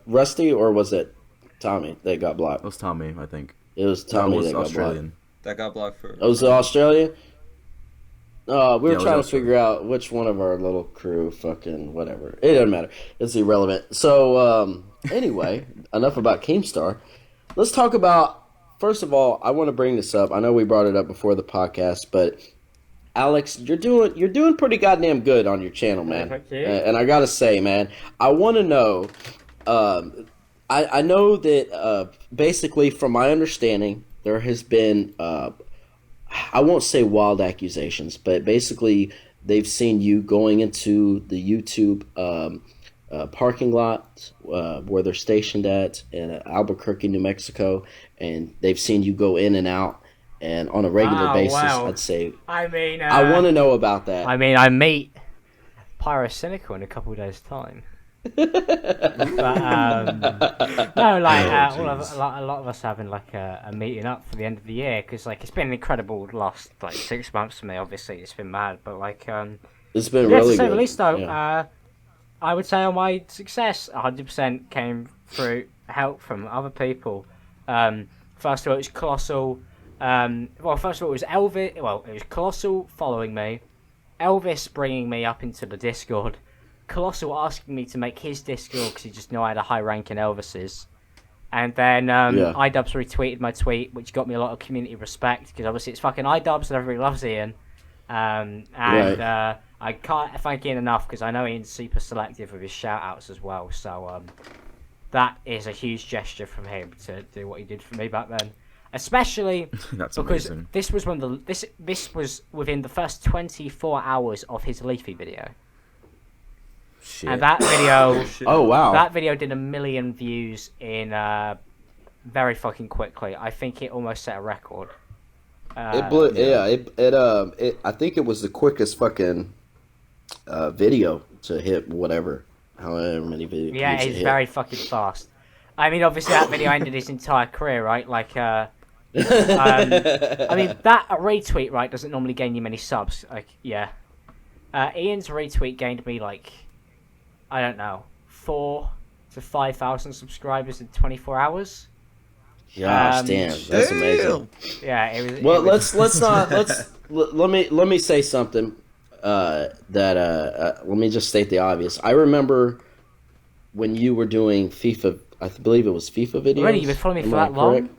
Rusty, or was it Tommy that got blocked? It was Tommy, I think. It was No, Tommy it was that got Australian. That got blocked for. blocked. Oh, was it Australia? We Yeah, were it was trying to Australia. figure out which one of our little crew fucking whatever. It doesn't matter. It's irrelevant. So anyway, enough about Keemstar. Let's talk about. First of all, I want to bring this up. I know we brought it up before the podcast, but Alex, you're doing pretty goddamn good on your channel, man. Thank you. And I gotta say, man, I want to know. I know that basically, from my understanding, there has been I won't say wild accusations, but basically they've seen you going into the YouTube parking lot where they're stationed at in Albuquerque, New Mexico, and they've seen you go in and out, and on a regular Wow, basis, wow. I'd say. I mean, I want to know about that. I mean, I meet Pyrocynical in a couple of days' time. But, no, like a lot of us having like a meeting up for the end of the year because like it's been an incredible last like 6 months for me. Obviously, it's been mad, but like It's been yeah, really to say good. the least, though, Yeah. I would say on my success, 100% came through help from other people. First of all, it was Colossal. First of all, it was Elvis. Well, it was Colossal following me, Elvis bringing me up into the Discord, Colossal asking me to make his Discord because he just knew I had a high rank in Elvis's. And then iDubbbz retweeted my tweet, which got me a lot of community respect because obviously it's fucking iDubbbz and everybody loves Ian. I can't thank Ian enough because I know Ian's super selective with his shout outs as well. So that is a huge gesture from him to do what he did for me back then. Especially That's because amazing. this was this was within the first 24 hours of his Leafy video. Shit. And that video Oh wow! that video did 1 million views in very fucking quickly. I think it almost set a record. It blew. It. I think it was the quickest fucking video to hit whatever, however many videos. Yeah, it it's hit. very fucking fast. I mean, obviously that video ended his entire career, right? Like, I mean, that a retweet, right, doesn't normally gain you many subs. Like, yeah. Ian's retweet gained me like, I don't know, 4,000 to 5,000 subscribers in 24 hours. Gosh, damn, that's amazing. Yeah, it was. Well, it was, let me say something. let me just state the obvious. I remember when you were doing FIFA. I believe it was FIFA videos. Really, you've been following me for that long?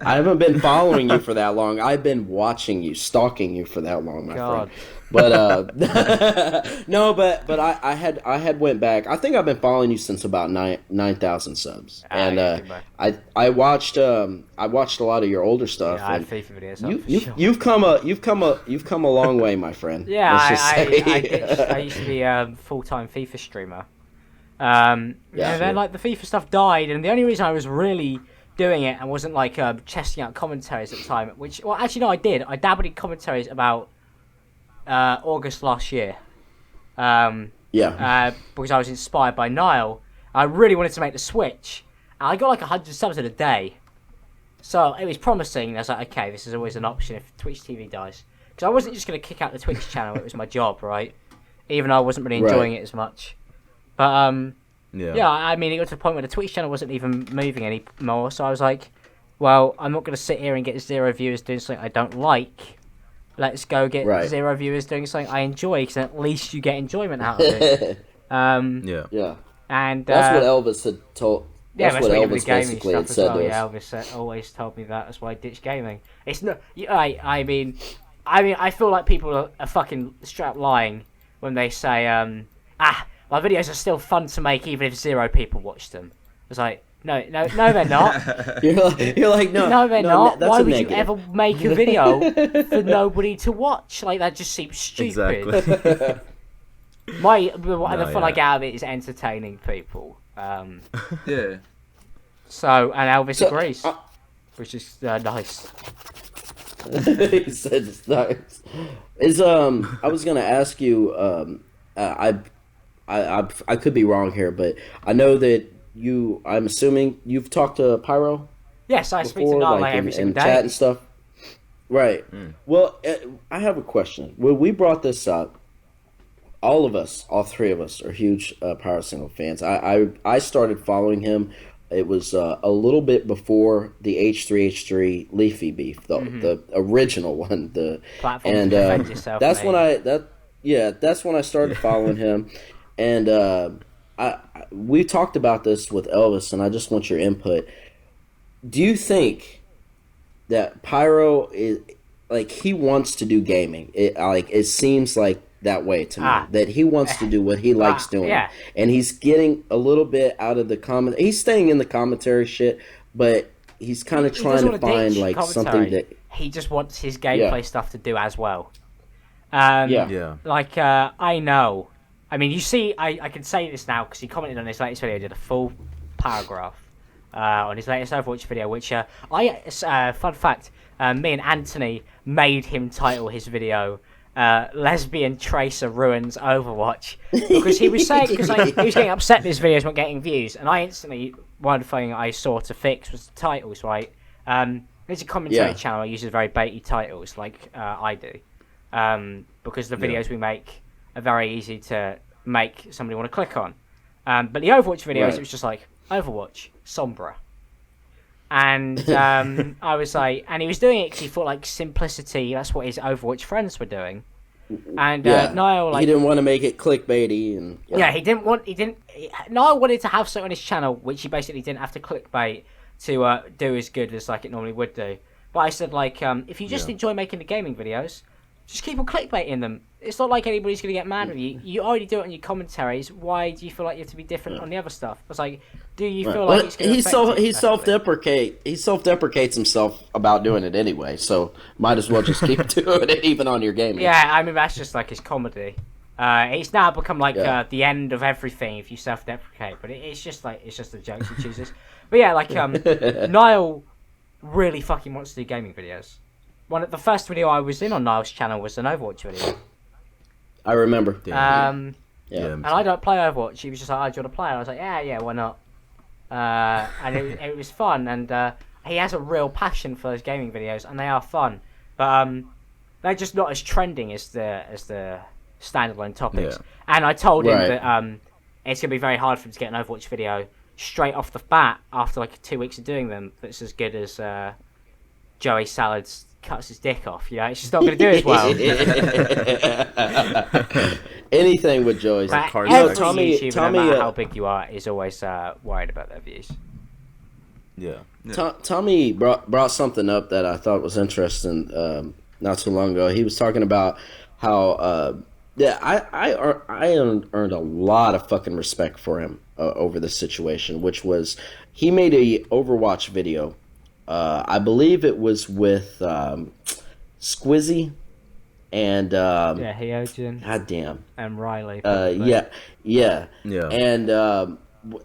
I haven't been following you for that long. I've been watching you, stalking you for that long, my friend. But no, but I had went back. I think I've been following you since about 9,000 subs, and I watched a lot of your older stuff. Yeah, I had FIFA videos. You've come a long way, my friend. Yeah, I used to be a full-time FIFA streamer. And then like the FIFA stuff died, and the only reason I was really doing it and wasn't like testing out commentaries at the time, which, well, actually no, I did. I dabbled in commentaries about August last year. Because I was inspired by Niall. I really wanted to make the switch. And I got like 100 subs in a day. So it was promising. And I was like, okay, this is always an option if Twitch TV dies. Because I wasn't just going to kick out the Twitch channel. It was my job, right? Even though I wasn't really enjoying it as much. But I mean, it got to the point where the Twitch channel wasn't even moving anymore. So I was like, well, I'm not going to sit here and get 0 viewers doing something I don't like. Let's go get 0 viewers doing something I enjoy, because at least you get enjoyment out of it. And that's what Elvis had told. That's what Elvis basically had said to us. Yeah, Elvis always told me that. That's why I ditched gaming. It's not. I mean, I feel like people are fucking straight up lying when they say, my videos are still fun to make even if 0 people watch them. It's like, no, they're not. you're like, no, they're not. Why would you ever make a video for nobody to watch? Like, that just seems stupid. Exactly. The fun I get out of it is entertaining people. Yeah. So, and Elvis agrees, which is nice. He said it's nice. I was gonna ask you. I could be wrong here, but I know that I'm assuming you've talked to Pyro. Yes, I speak to Niall every single day. Chat and stuff. Right. Well, I have a question. When we brought this up, all 3 of us, are huge Pyro Single fans. I started following him. It was a little bit before the H3H3 Leafy beef, the original one. Platform to defend yourself. That's when I started following him. And we talked about this with Elvis, and I just want your input. Do you think that Pyro is like, he wants to do gaming? It seems like that way to me, that he wants to do what he likes doing, and he's getting a little bit out of the comment. He's staying in the commentary shit, but he's kind of trying to find like something that he just wants his gameplay stuff to do as well. Like I know. I mean, you see, I can say this now because he commented on his latest video, did a full paragraph on his latest Overwatch video, which fun fact, me and Anthony made him title his video Lesbian Tracer Ruins Overwatch, because he was saying, because he was getting upset that his videos weren't getting views, and I instantly, one thing I saw to fix was the titles, right? There's a commentary channel that uses very baity titles like I do, because the videos we make are very easy to make somebody want to click on. But the Overwatch videos, it was just like, Overwatch, Sombra. And I was like, and he was doing it because he thought like simplicity, that's what his Overwatch friends were doing. And Niall, like, he didn't want to make it clickbaity, and Niall wanted to have something on his channel which he basically didn't have to clickbait to do as good as like it normally would do. But I said, like, if you just enjoy making the gaming videos, just keep on clickbaiting them. It's not like anybody's going to get mad with you. You already do it on your commentaries. Why do you feel like you have to be different on the other stuff? I was like, do you feel like it's going to he self-deprecates himself about doing it anyway, so might as well just keep doing it even on your gaming. Yeah, I mean, that's just like his comedy. It's now become like the end of everything if you self-deprecate, but it's just the jokes he chooses. But yeah, like Niall really fucking wants to do gaming videos. The first video I was in on Niall's channel was an Overwatch video. I remember. And I don't play Overwatch. He was just like, "Oh, do you want to play?" I was like, "Yeah, why not?" And it was fun, and he has a real passion for those gaming videos, and they are fun, but they're just not as trending as the standalone topics. And I told him that it's gonna be very hard for him to get an Overwatch video straight off the bat after like 2 weeks of doing them that's as good as Joey Salad's cuts his dick off. You know, it's just not going to do as well. Anything with Joey's. But every YouTuber, no matter how big you are, is always worried about their views. Yeah. Tommy brought something up that I thought was interesting not too long ago. He was talking about how I earned a lot of fucking respect for him over this situation, which was he made a Overwatch video. I believe it was with Squizzy and Heojin. God damn. And Riley. Yeah.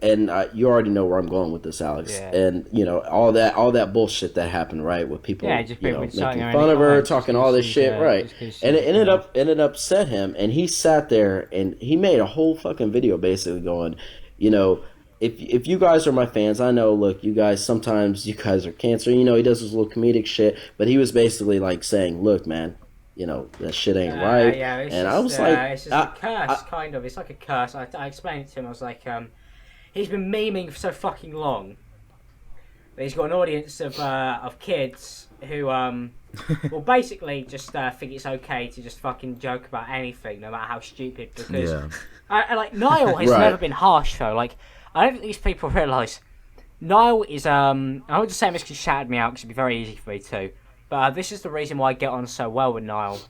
And you already know where I'm going with this, Alex. Yeah. And you know all that bullshit that happened, right? With people, just making fun of her, talking all this shit, right? And it ended up upset him, and he sat there and he made a whole fucking video basically going, you know, if you guys are my fans, I know. Look, you guys sometimes you guys are cancer. You know, he does this little comedic shit, but he was basically like saying, look, man. You know, that shit ain't right. And I was like, it's just a curse, kind of. It's like a curse. I explained it to him. I was like, he's been memeing for so fucking long that he's got an audience of kids who well basically just think it's okay to just fucking joke about anything, no matter how stupid. Because like Niall has never been harsh though. Like I don't think these people realise Niall is I would just say him because he shouted me out because it'd be very easy for me too. But this is the reason why I get on so well with Niall,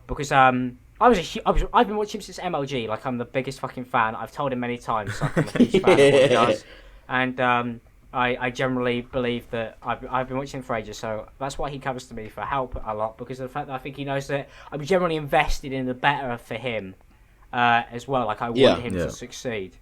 because I've been watching him since MLG. Like I'm the biggest fucking fan. I've told him many times. Like I'm a huge fan of what he does, and I generally believe that I've been watching him for ages. So that's why he comes to me for help a lot, because of the fact that I think he knows that I'm generally invested in the better for him as well. Like I want him to succeed.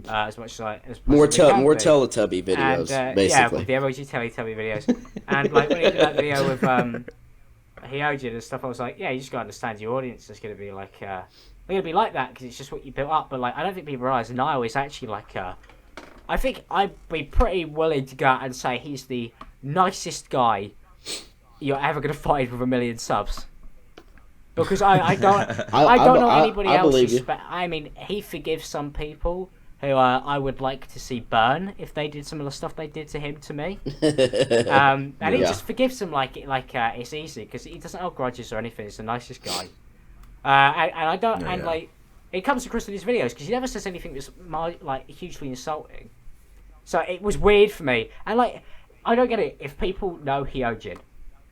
As much as more Teletubby videos, and, basically. The emoji Teletubby videos, and like when he did that video with Heojin and stuff, I was like, yeah, you just gotta understand your audience is gonna be like, they're gonna be like that because it's just what you built up. But like, I don't think people realize Niall is actually like, I think I'd be pretty willing to go out and say he's the nicest guy you're ever gonna find with 1 million subs. Because I don't know anybody else. I mean, he forgives some people who I would like to see burn if they did some of the stuff they did to him to me. And he just forgives them like it's easy because he doesn't hold grudges or anything. He's the nicest guy. And I don't like it comes across in his videos because he never says anything that's like hugely insulting. So it was weird for me. And like I don't get it. If people know Heojin,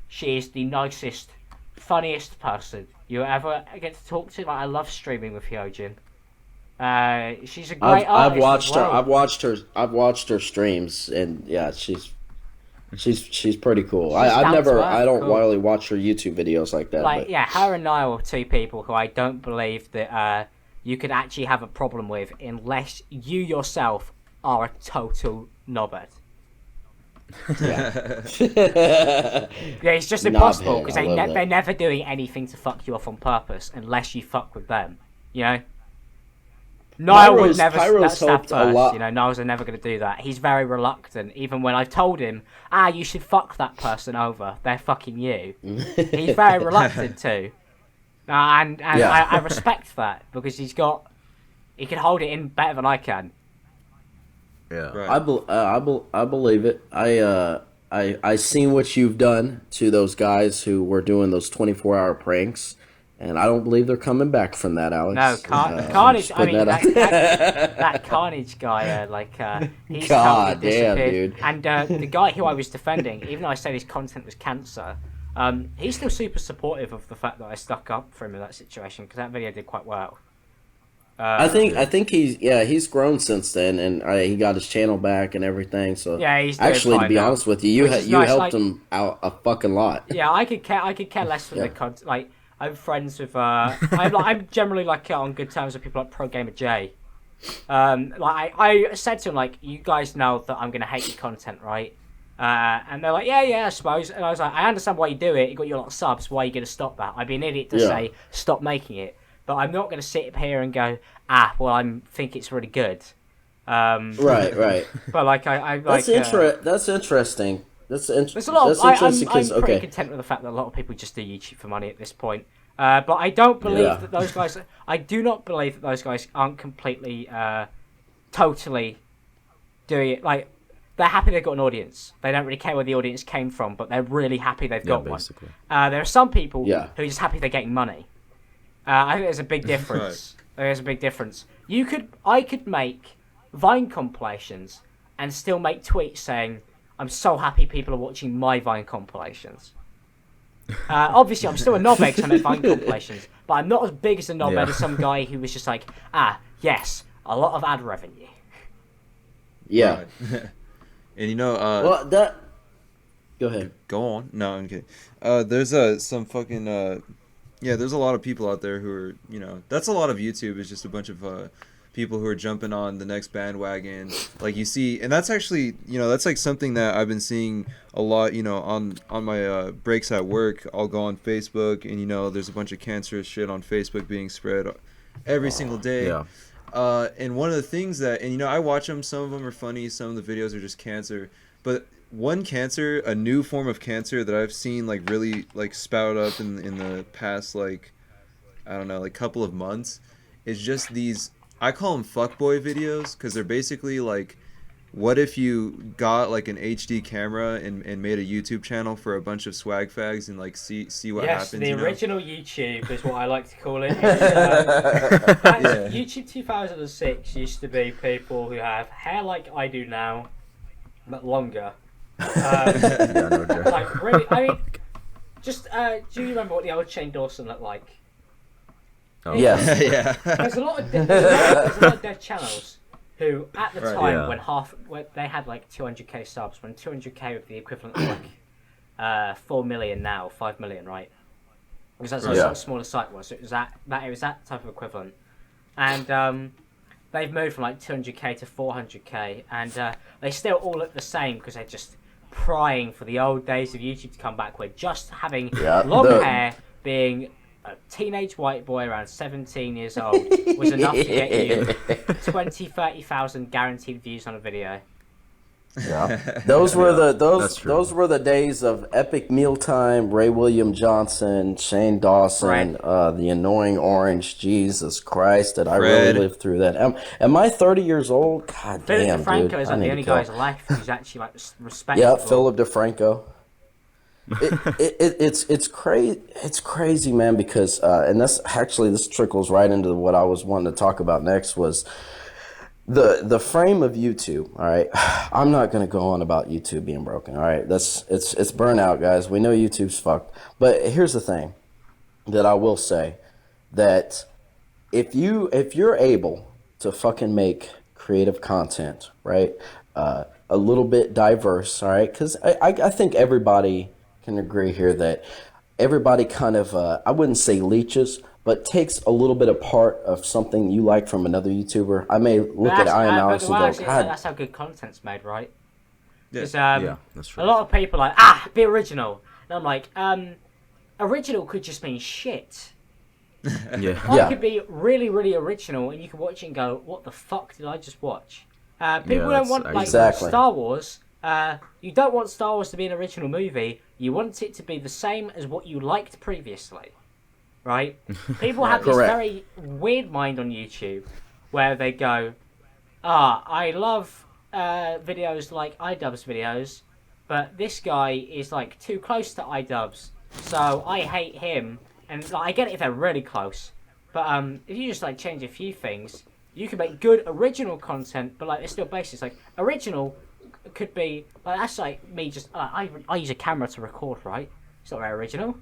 she is the nicest, funniest person you ever get to talk to. Like I love streaming with Heojin. She's a great artist. I've watched her streams, and yeah, she's pretty cool. I don't really watch her YouTube videos like that. Like her and Niall are two people who I don't believe that you could actually have a problem with unless you yourself are a total knobhead. Yeah, it's just impossible because they're never doing anything to fuck you off on purpose unless you fuck with them. You know. Niall would never stab first, you know, Niall's never going to do that. He's very reluctant, even when I've told him, you should fuck that person over, they're fucking you. He's very reluctant to. And I respect that, because he can hold it in better than I can. Yeah. Right. I believe it. I seen what you've done to those guys who were doing those 24-hour pranks. And I don't believe they're coming back from that, Alex. No, Carnage. I mean, that Carnage guy, he's God totally damn, disappeared. dude. And the guy who I was defending, even though I said his content was cancer, he's still super supportive of the fact that I stuck up for him in that situation because that video did quite well. I think he's grown since then, and he got his channel back and everything. So yeah, he's actually, to be now. honest with you, you helped him out a fucking lot. Yeah, I could care less for the content. Like, I'm friends with I'm generally on good terms with people like Pro Gamer J. I said to him you guys know that I'm gonna hate your content, right? And they're like, yeah, I suppose. And I was like, I understand why you do it. You got your lot of subs. Why are you gonna stop that? I'd be an idiot to say stop making it, but I'm not gonna sit up here and go, well, I think it's really good. Right. But that's interesting. That's there's a lot. I'm pretty content with the fact that a lot of people just do YouTube for money at this point. But I don't believe that those guys. I do not believe that those guys aren't completely, totally doing it. Like they're happy they've got an audience. They don't really care where the audience came from, but they're really happy they've got basically. one. There are some people who are just happy they're getting money. I think there's a big difference. There's a big difference. I could make Vine compilations and still make tweets saying, I'm so happy people are watching my Vine compilations. Obviously, I'm still a knobhead because I make Vine compilations, but I'm not as big as a knobhead as some guy who was just like, yes, a lot of ad revenue. Yeah. Right. And you know, well, that. Go ahead. Go on. No, I'm kidding. There's some fucking there's a lot of people out there who are, you know, that's a lot of YouTube is just a bunch of people who are jumping on the next bandwagon. Like you see, and that's actually, you know, that's like something that I've been seeing a lot, you know, on my breaks at work. I'll go on Facebook and, you know, there's a bunch of cancerous shit on Facebook being spread every single day. Yeah. And one of the things that, and you know, I watch them, some of them are funny, some of the videos are just cancer, but a new form of cancer that I've seen like really like spout up in the past, like, I don't know, like couple of months, is just these, I call them fuckboy videos, because they're basically like, what if you got like an HD camera and made a YouTube channel for a bunch of swag fags and like see what happens? Yes, the original YouTube is what I like to call it. YouTube 2006 used to be people who have hair like I do now, but longer. Like really, I mean, just do you remember what the old Shane Dawson looked like? Oh. Yes. Yeah. There's a lot of dead channels who at the time when they had like 200k subs, when 200k would be the equivalent of like 4 million now, 5 million, right? Because that's how small a site was. So it was that type of equivalent, and they've moved from like 200k to 400k, and they still all look the same because they're just prying for the old days of YouTube to come back, where just having long hair, being a teenage white boy around 17 years old was enough to get you 20, 30,000 guaranteed views on a video. Yeah, those were the days of Epic Mealtime, Ray William Johnson, Shane Dawson, the Annoying Orange. Jesus Christ, did I really live through that? Am I 30 years old? God damn, Philip dude. DeFranco is like the only guy who's left who's actually like respectable. Yeah, Philip DeFranco. It's crazy. It's crazy, man. Because and this trickles right into what I was wanting to talk about next was. The frame of YouTube, all right. I'm not gonna go on about YouTube being broken, all right. It's burnout, guys. We know YouTube's fucked. But here's the thing that I will say, that if you're able to fucking make creative content, right, a little bit diverse, all right, because I think everybody can agree here that everybody kind of I wouldn't say leeches, but takes a little bit of part of something you like from another YouTuber. I may look at ImAllexx and go, God. That's how good content's made, right? Because that's true. A lot of people are like, be original. And I'm like, original could just mean shit. It could be really, really original, and you can watch it and go, what the fuck did I just watch? People don't want, like, Star Wars. You don't want Star Wars to be an original movie. You want it to be the same as what you liked previously. Right? People have this very weird mind on YouTube where they go, I love videos like iDubbbz videos, but this guy is like too close to iDubbbz, so I hate him. And like, I get it if they're really close, but if you just like change a few things, you can make good original content, but like it's still basic. Like original could be like, that's like me just I use a camera to record, right? It's not very original.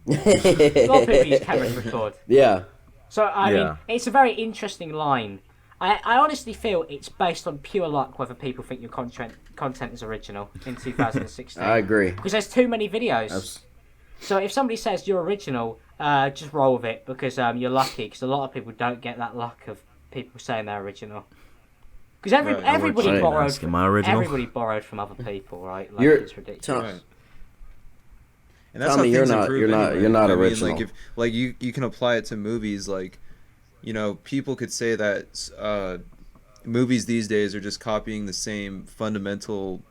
A lot of people use camera to record. Yeah. So, I mean, it's a very interesting line. I honestly feel it's based on pure luck whether people think your content is original in 2016. I agree. Because there's too many videos. So if somebody says you're original, just roll with it because you're lucky. Because a lot of people don't get that luck of people saying they're original. Because everybody borrowed from other people, right? Like, it's ridiculous. And that's Tommy, how things you're not original. Like, if you can apply it to movies, like, you know, people could say that movies these days are just copying the same fundamental,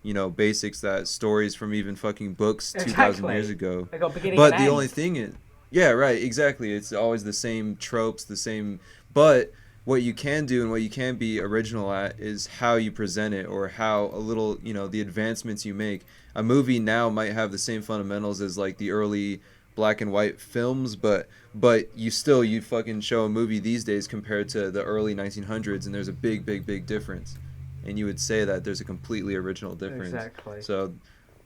you know, basics that stories from even fucking books 2,000 years ago. But the only thing is, exactly. It's always the same tropes, the same. But what you can do and what you can be original at is how you present it, or how a little, you know, the advancements you make. A movie now might have the same fundamentals as like the early black and white films, but you fucking show a movie these days compared to the early 1900s, and there's a big difference, and you would say that there's a completely original difference. Exactly. So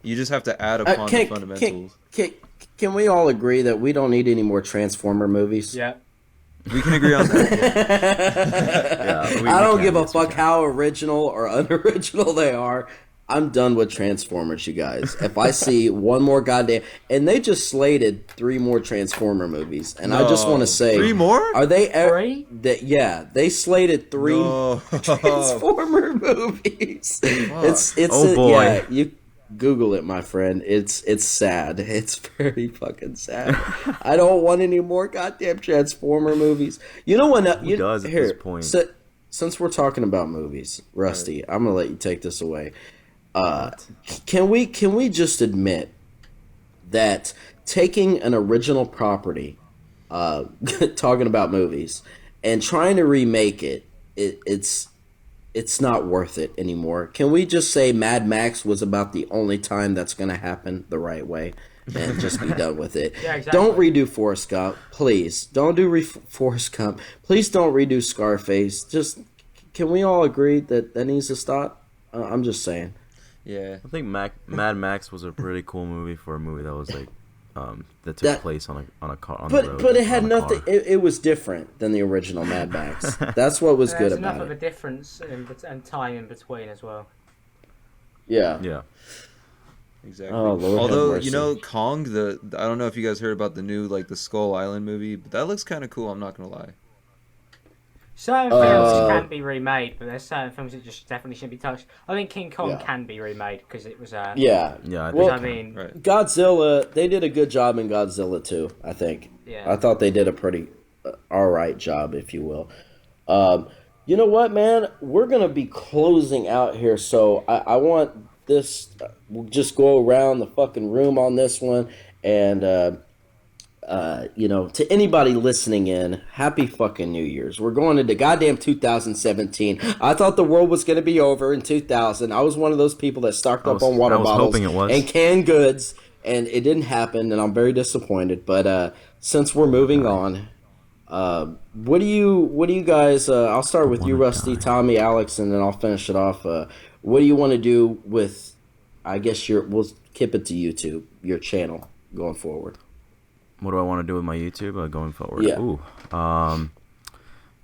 you just have to add upon the fundamentals. Can we all agree that we don't need any more Transformer movies? Yeah. We can agree on that. Yeah, I don't give a fuck how original or unoriginal they are. I'm done with Transformers, you guys. If I see one more goddamn... And they just slated 3 more Transformer movies. And I just want to say... 3 more? Are they... 3? Yeah, they slated 3 Transformer movies. Oh, boy. Yeah, you Google it, my friend. It's sad. It's very fucking sad. I don't want any more goddamn Transformer movies. You know what? Who does at this point? Since we're talking about movies, Rusty, I'm going to let you take this away. Can we just admit that taking an original property, talking about movies, and trying to remake it's not worth it anymore? Can we just say Mad Max was about the only time that's going to happen the right way, and just be done with it? Yeah, exactly. Don't redo Forrest Gump, please. Don't do Forrest Gump. Please don't redo Scarface. Just, can we all agree that needs to stop? I'm just saying. Yeah, I think Mad Max was a pretty cool movie for a movie that was like that took place on a car. On the road, but it had nothing. It was different than the original Mad Max. That's what was good about it. There's enough of a difference and time in between as well. Yeah. Yeah. Exactly. Oh, Lord, although you know Kong, I don't know if you guys heard about the new like the Skull Island movie, but that looks kind of cool. I'm not gonna lie. Certain films can be remade, but there's certain films that just definitely shouldn't be touched. I think King Kong can be remade because it was yeah. Well, I mean, right. Godzilla, they did a good job in Godzilla too, I think. Yeah. I thought they did a pretty alright job, if you will. You know what, man? We're going to be closing out here, so I want this... we'll just go around the fucking room on this one, and... you know, to anybody listening in, happy fucking New Year's. We're going into goddamn 2017. I thought the world was going to be over in 2000. I was one of those people that stocked up on water bottles and canned goods, and it didn't happen, and I'm very disappointed. But since we're moving on, what do you guys? I'll start with you, Rusty, Tommy, Alex, and then I'll finish it off. What do you want to do with? I guess we'll keep it to YouTube, your channel, going forward. What do I want to do with my YouTube going forward? Yeah. Ooh,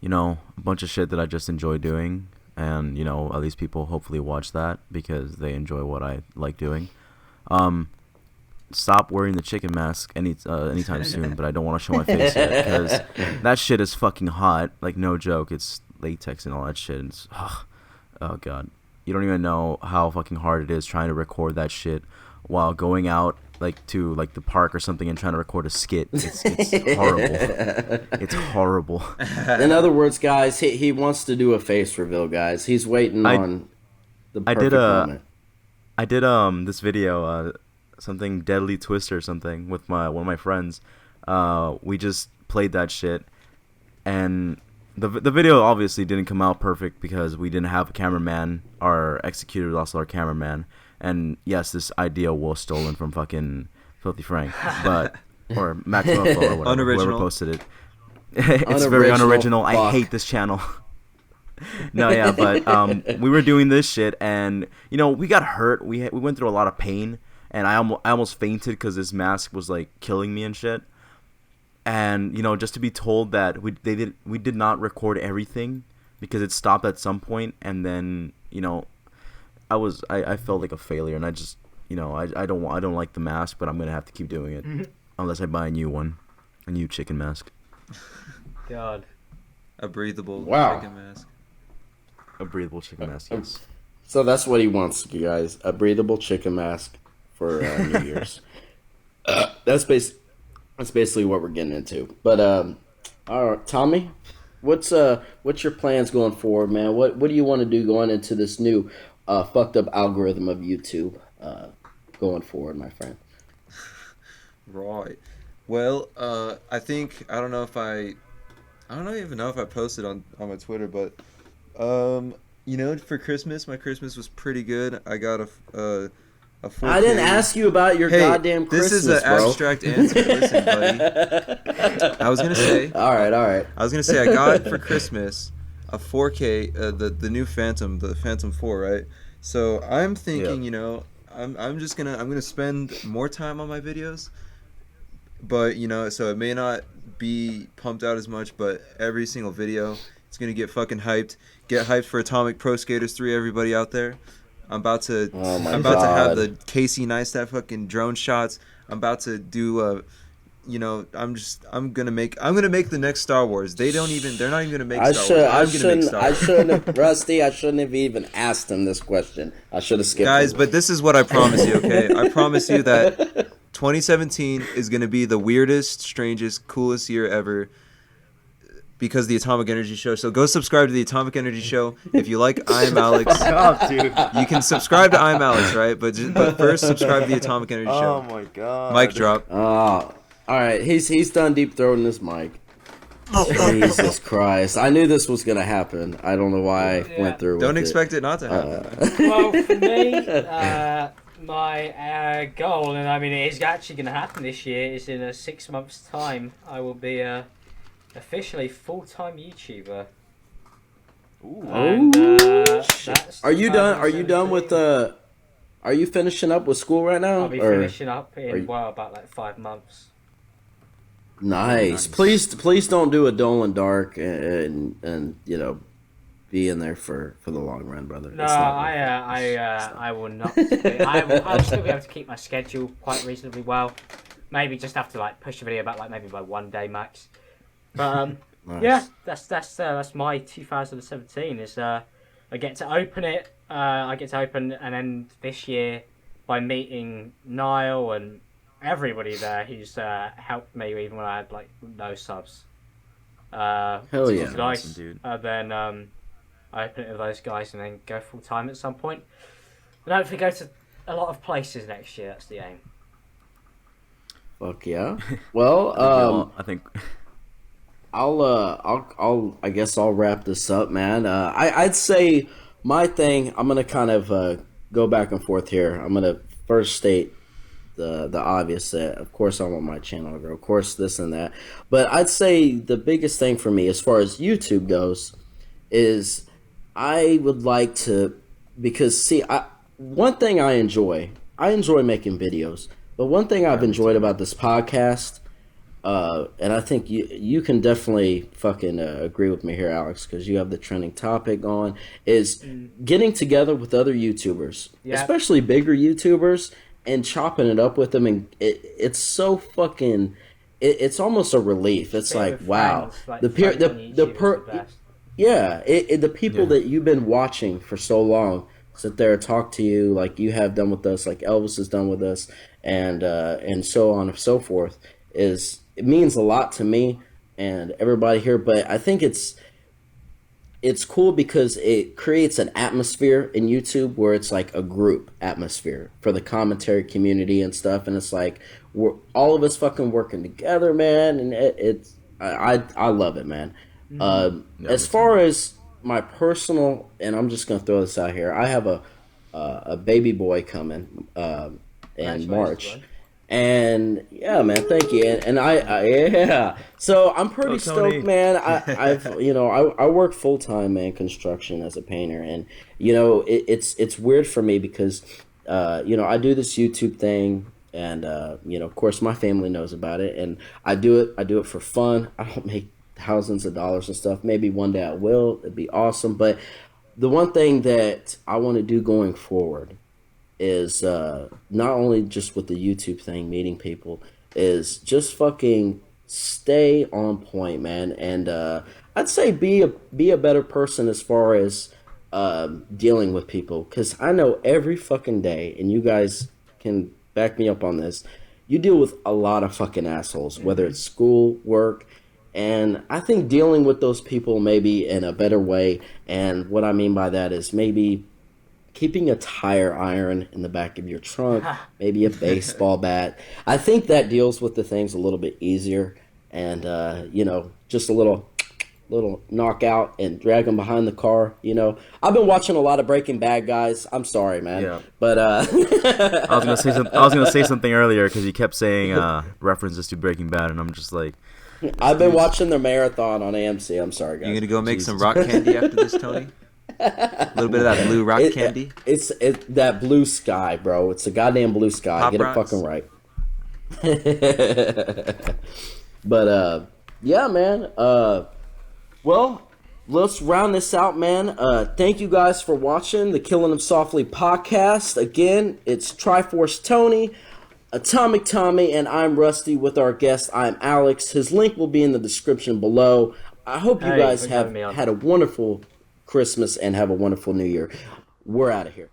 you know, a bunch of shit that I just enjoy doing, and you know, at least people hopefully watch that because they enjoy what I like doing. Stop wearing the chicken mask anytime soon, but I don't want to show my face yet because that shit is fucking hot. Like, no joke, it's latex and all that shit. And it's, oh god, you don't even know how fucking hard it is trying to record that shit while going out like to like the park or something and trying to record a skit. It's horrible. It's horrible. In other words, guys, he wants to do a face reveal, guys. He's waiting on the perfect moment. I did this video, something Deadly Twist or something with one of my friends. We just played that shit, and the video obviously didn't come out perfect because we didn't have a cameraman. Our executor was also our cameraman. And yes, this idea was stolen from fucking Filthy Frank, or Max Mofo or whatever, Unoriginal. whoever posted it. It's very unoriginal. Fuck. I hate this channel. No, yeah, but we were doing this shit, and you know, we got hurt. We went through a lot of pain, and I almost fainted because this mask was like killing me and shit. And you know, just to be told that we did not record everything because it stopped at some point, and then you know. I felt like a failure, and I just, you know, I don't like the mask, but I'm gonna have to keep doing it unless I buy a new chicken mask. God, a breathable chicken mask. A breathable chicken mask, yes. So that's what he wants, you guys. A breathable chicken mask for New Year's. That's basically what we're getting into. But all right, Tommy, what's your plans going forward, man? What do you want to do going into this new fucked up algorithm of YouTube going forward, my friend? Right. Well, I think, I don't know if I don't even know if I posted on my Twitter, but for Christmas, my Christmas was pretty good. I got a 4K. I didn't ask you about your goddamn Christmas, this is an bro. abstract answer. Listen, buddy. I was gonna say. All right. I was gonna say I got for Christmas a 4K, the new Phantom, the Phantom 4, right? So I'm thinking, I'm gonna spend more time on my videos, but so it may not be pumped out as much, but every single video it's gonna get fucking hyped. Get hyped for Atomic Pro Skaters 3, everybody out there. I'm about to have the Casey Neistat fucking drone shots. I'm about to do I'm gonna make the next Star Wars. They're not even gonna make Star Wars. I shouldn't have, Rusty. I shouldn't have even asked him this question. I should have skipped. Guys, but this is what I promise you. Okay, I promise you that 2017 is gonna be the weirdest, strangest, coolest year ever. Because the Atomic Energy Show. So go subscribe to the Atomic Energy Show if you like ImAllexx. Oh, dude. You can subscribe to ImAllexx, right? But first subscribe to the Atomic Energy Show. Oh my god. Mic drop. All right. He's done deep throating this mic. Jesus Christ! I knew this was gonna happen. I don't know why I went through. Don't with expect it not to happen. Well, for me, my goal, and I mean it is actually going to happen this year, is in 6 months' time I will be officially full-time YouTuber. Ooh. And, that's Are you done? 2017. Are you done with Are you finishing up with school right now? I'll be or- finishing up in about like 5 months. Nice. Please don't do a dull and dark and be in there for the long run, brother. No, It's not worth it. I will not. I'll still be able to keep my schedule quite reasonably well. Maybe just have to like push the video back like maybe by 1 day max. But Nice. yeah, that's my 2017. Is I get to open it. I get to open and end this year by meeting Niall and everybody there who's helped me even when I had like no subs. Hell Which yeah. is nice. Awesome, dude. Then I open it with those guys and then go full time at some point. And hopefully go to a lot of places next year. That's the aim. Fuck yeah. Well, I think. I guess I'll wrap this up, man. I'd say my thing. I'm gonna kind of go back and forth here. I'm gonna first state the obvious that, of course, I want my channel to grow. Of course, this and that. But I'd say the biggest thing for me, as far as YouTube goes, is I would like to, because see, one thing I enjoy making videos. But one thing I've enjoyed about this podcast. And I think you can definitely fucking agree with me here, Alex, because you have the trending topic on, is getting together with other YouTubers, especially bigger YouTubers, and chopping it up with them. And it's so fucking, it's almost a relief. It's like, wow. The people that you've been watching for so long sit there and talk to you like you have done with us, like Elvis has done with us, and so on and so forth, it means a lot to me and everybody here. But I think it's cool because it creates an atmosphere in YouTube where it's like a group atmosphere for the commentary community and stuff, and it's like we're all of us fucking working together, man, and I love it, man. As far as my personal, and I'm just gonna throw this out here, I have a baby boy coming in March. And yeah, man, thank you. And I so I'm pretty stoked, man. I work full time, man, construction as a painter, and it's weird for me because I do this YouTube thing, and of course my family knows about it, and I do it for fun. I don't make thousands of dollars and stuff. Maybe one day I will. It'd be awesome. But the one thing that I want to do going forward is not only just with the YouTube thing, meeting people, is just fucking stay on point, man. And I'd say be a better person as far as dealing with people, because I know every fucking day, and you guys can back me up on this, you deal with a lot of fucking assholes, whether it's school, work, and I think dealing with those people maybe in a better way. And what I mean by that is maybe keeping a tire iron in the back of your trunk, maybe a baseball bat. I think that deals with the things a little bit easier, and just a little little knockout and drag him behind the car. You know, I've been watching a lot of Breaking Bad, guys. I'm sorry, man. Yeah. But I was gonna say something earlier because you kept saying references to Breaking Bad, and I'm just like, I've been watching the marathon on AMC. I'm sorry, guys. You gonna go make some rock candy after this, Tony? A little bit of that blue rock candy. It's that blue sky, bro. It's a goddamn blue sky. Pop Get rocks. it fucking right. But yeah, man. Well, let's round this out, man. Thank you guys for watching the Killing Them Softly podcast. Again, it's Triforce Tony, Atomic Tommy, and I'm Rusty with our guest, ImAllexx. His link will be in the description below. I hope you guys have had a wonderful Christmas and have a wonderful New Year. We're out of here.